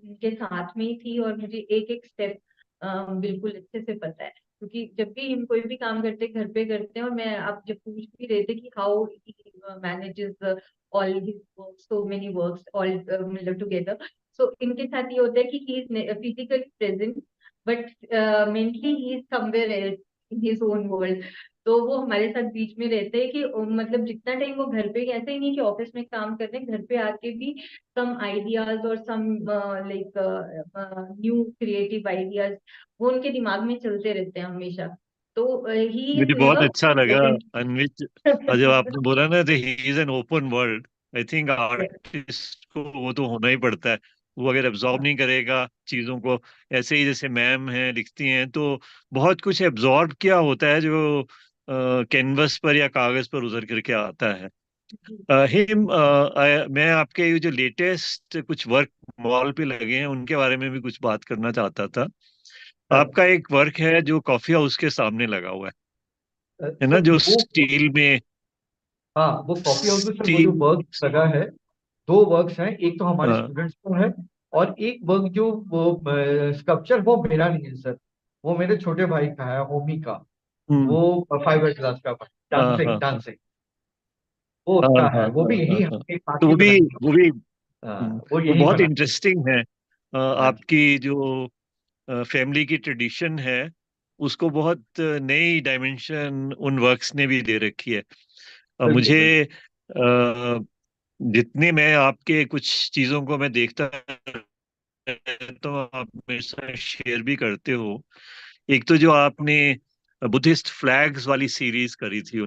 उनके साथ में ही थी, और मुझे एक एक स्टेप बिल्कुल अच्छे से पता है। क्योंकि जब भी हम कोई भी काम करते घर पे करते हैं, और मैं आप जब पूछ भी रहे थे कि how he manages all his work, so many works all मतलब टुगेदर। सो इनके साथ ये होता है कि he is physically present, but mentally he is somewhere else in his own world. तो वो हमारे साथ बीच में रहते हैं कि मतलब जितना टाइम वो घर पे, ऐसा ही नहीं कि ऑफिस में काम कर रहे हैं, घर पे आके भी सम आइडियाज और some like new creative ideas वो उनके दिमाग में चलते रहते हैं हमेशा। तो ही मुझे इज बहुत नेवर अच्छा लगा प्रेजेंट। अन्वित, और जब आपने बोला ना he is an open world, I think artist को वो तो होना ही पड़ता है। वो अगर एब्जॉर्ब नहीं करेगा चीजों को, ऐसे ही जैसे मैम हैं लिखती हैं, तो बहुत कुछ एब्जॉर्ब किया होता है जो कैनवस पर या कागज पर उतर करके आता है। मैं आपके ये जो लेटेस्ट कुछ वर्क वॉल पे लगे हैं उनके बारे में भी कुछ बात करना चाहता था। आपका एक वर्क है जो कॉफी हाउस के सामने लगा हुआ है ना, सर जो वो, स्टील में, हाँ वो कॉफी हाउस में सर वो जो स्टील। वर्क लगा है, दो वर्क्स हैं। एक तो हमारे हाँ। स्टूडेंट्स का है, और एक वर्क जो वो स्कल्पचर, वो मेरा नहीं है सर, वो मेरे छोटे भाई का है, होमी का। हम्म। वो 5th क्लास का, हाँ डांसिंग हाँ हाँ डांसिंग वो हाँ उसका हाँ है, वो हाँ भी हाँ यही हाँ। हमने साथ तो ही वो भी बनाई है। वो भी वो वो यही बहुत बना। इंटरेस्टिंग है। हाँ जी, आपकी जो फैमिली की ट्रेडिशन है, उसको बहुत नई डायमेंशन उन वर्क्स ने भी दे रखी है। बिल्कुल मुझे बिल्कुल। जितने मैं आपके कुछ चीजों को मैं देखता रहता हूँ, आप मेरे साथ शेयर भी करते हो। एक तो जो आपने बुद्धिस्ट फ्लैग्स वाली सीरीज करी थी,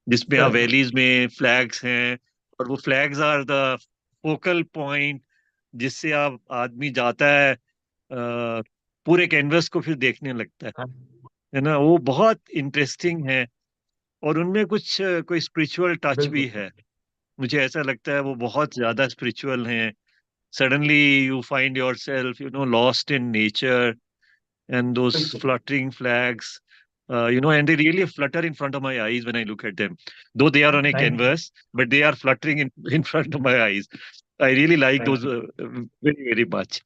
जिसमें आप करेक्ट। वैलीज में फ्लैग्स हैं, और वो flags are the focal point, जिससे आप आदमी जाता है पूरे कैनवस को फिर देखने लगता हाँ, है ना। वो बहुत इंटरेस्टिंग है, और उनमें कुछ कोई स्पिरिचुअल टच भी बिल्कुल है। मुझे ऐसा लगता है वो बहुत ज्यादा स्पिरिचुअल हैं। Suddenly you find yourself, lost in nature, and those बिल्कुल। fluttering flags, and they really flutter in front of my eyes when I look at them. Though they are on a thank you. canvas, but they are fluttering in front of my eyes. I really like thank those you. very, very much.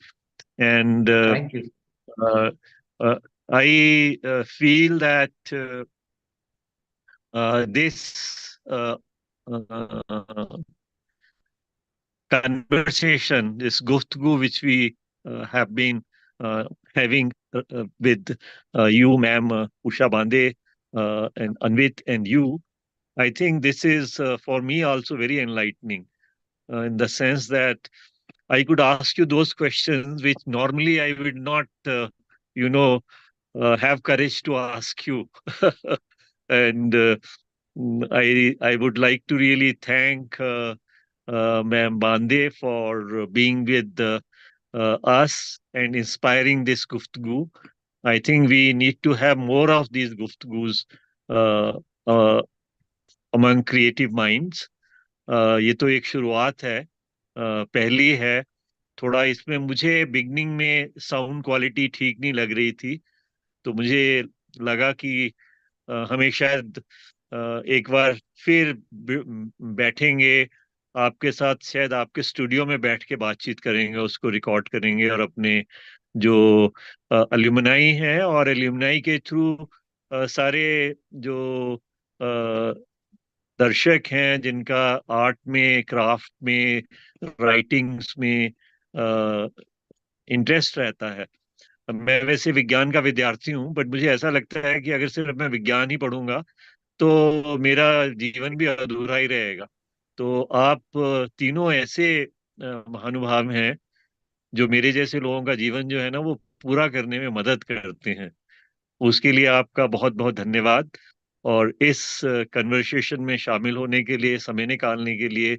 And thank you. uh, uh, I feel that this conversation, this Guftagu, which we have been having with you, ma'am, Usha Bande, and Anvit, and you, I think this is for me also very enlightening, in the sense that I could ask you those questions which normally I would not, you know, have courage to ask you. And I would like to really thank Ma'am Bande, for being with us and inspiring this Guftagu. I think we need to have more of these Guftagus uh, uh, among creative minds. ये तो एक शुरुआत है, पहली है। थोड़ा इसमें मुझे बिगनिंग में साउंड क्वालिटी ठीक नहीं लग रही थी, तो मुझे लगा कि हमें शायद एक बार फिर बैठेंगे आपके साथ, शायद आपके स्टूडियो में बैठ के बातचीत करेंगे, उसको रिकॉर्ड करेंगे और अपने जो एल्यूमनाई हैं और एल्यूमनाई के थ्रू सारे जो दर्शक हैं जिनका आर्ट में, क्राफ्ट में, राइटिंग्स में इंटरेस्ट रहता है। मैं वैसे विज्ञान का विद्यार्थी हूँ, बट मुझे ऐसा लगता है कि अगर सिर्फ मैं विज्ञान ही पढ़ूंगा तो मेरा जीवन भी अधूरा ही रहेगा। तो आप तीनों ऐसे महानुभाव हैं जो मेरे जैसे लोगों का जीवन जो है ना वो पूरा करने में मदद करते हैं। उसके लिए आपका बहुत बहुत धन्यवाद। और इस कन्वर्सेशन में शामिल होने के लिए, समय निकालने के लिए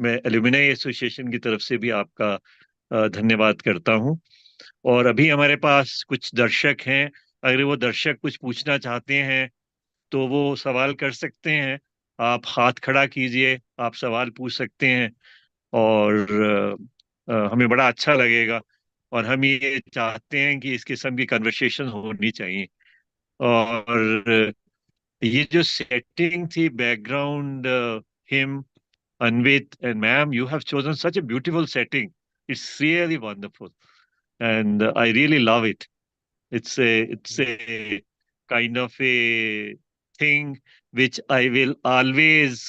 मैं एल्यूमिनाई एसोसिएशन की तरफ से भी आपका धन्यवाद करता हूँ। और अभी हमारे पास कुछ दर्शक हैं, अगर वो दर्शक कुछ पूछना चाहते हैं तो वो सवाल कर सकते हैं। आप हाथ खड़ा कीजिए, आप सवाल पूछ सकते हैं, और हमें बड़ा अच्छा लगेगा। और हम ये चाहते हैं कि इस किस्म की कन्वर्सेशन होनी चाहिए। और ये जो सेटिंग थी, background, him, Anvit and ma'am, you have chosen such a beautiful setting. It's really wonderful, and I really love it. It's a kind of a thing which I will always,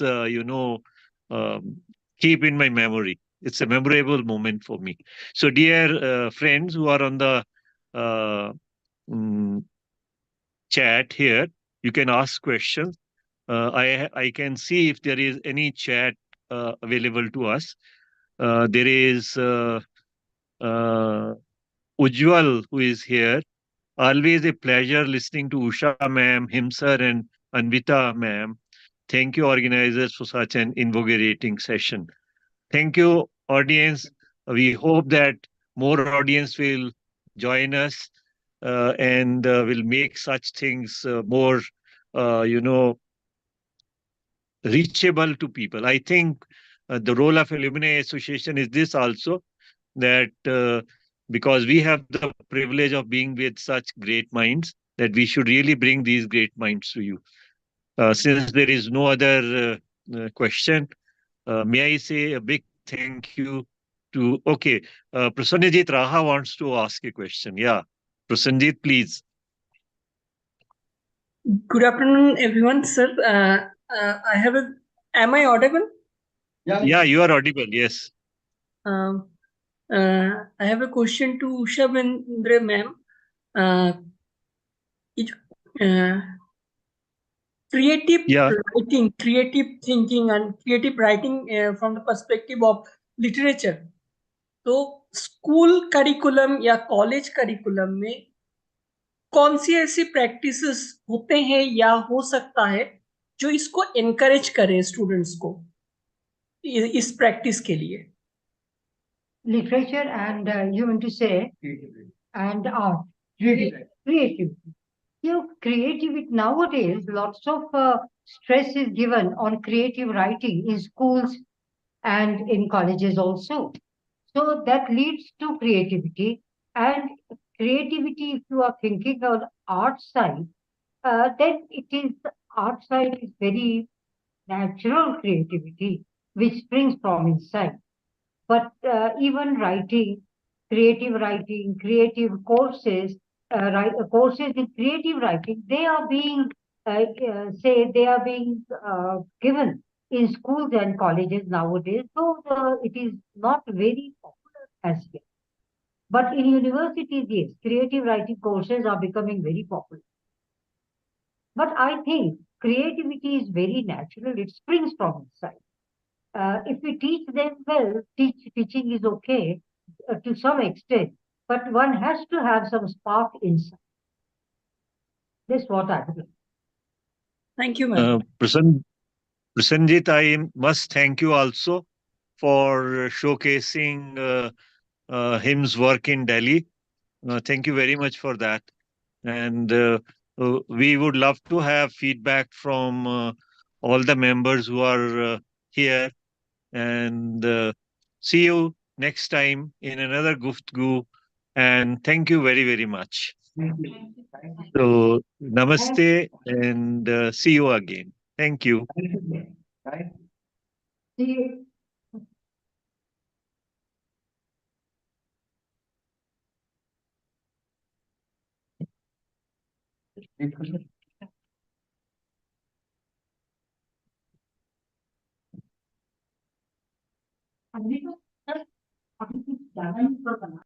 keep in my memory. It's a memorable moment for me. So, dear friends who are on the uh, mm, chat here, you can ask questions. I can see if there is any chat available to us. There is Ujjwal who is here. Always a pleasure listening to Usha ma'am, Himsar and Anvita ma'am. Thank you, organizers, for such an invigorating session. Thank you, audience. We hope that more audience will join us and will make such things more, you know, reachable to people. I think the role of Alumni Association is this also, that because we have the privilege of being with such great minds, that we should really bring these great minds to you. Since there is no other question, may I say a big thank you to, okay, Prasanjit Raha wants to ask a question. Yeah, Prasanjit, please. Good afternoon, everyone, sir. Am I audible? Yeah, you are audible. Yes. Um, I have a question to Usha Bendre ma'am. It, uh, creative Yeah. writing, creative thinking, and creative writing from the perspective of literature. तो school curriculum या college curriculum में कौन सी ऐसी practices होते हैं या हो सकता है जो इसको एनकरेज करे स्टूडेंट्स को इस प्रैक्टिस के लिए? Literature and you mean to say and art, creativity. Creativity nowadays, lots of stress is given on creative writing in schools and in colleges also. So that leads to creativity. And creativity, if you are thinking of art side, then it is art side is very natural creativity which springs from inside. But even writing, creative courses, courses in creative writing, they are being they are being given in schools and colleges nowadays. So it is not very popular as yet. But in universities, yes, creative writing courses are becoming very popular. But I think creativity is very natural. It springs from inside. If we teach them well, teaching is okay to some extent, but one has to have some spark inside. That's what I believe. Thank you, ma'am. Prasanjit, I must thank you also for showcasing him's work in Delhi. Thank you very much for that. And we would love to have feedback from all the members who are here. And see you next time in another Guftagu. And thank you very, very much. So, namaste and see you again. Thank you. See you. अभी तो sir अभी कुछ ज्यादा ही ऊपर बना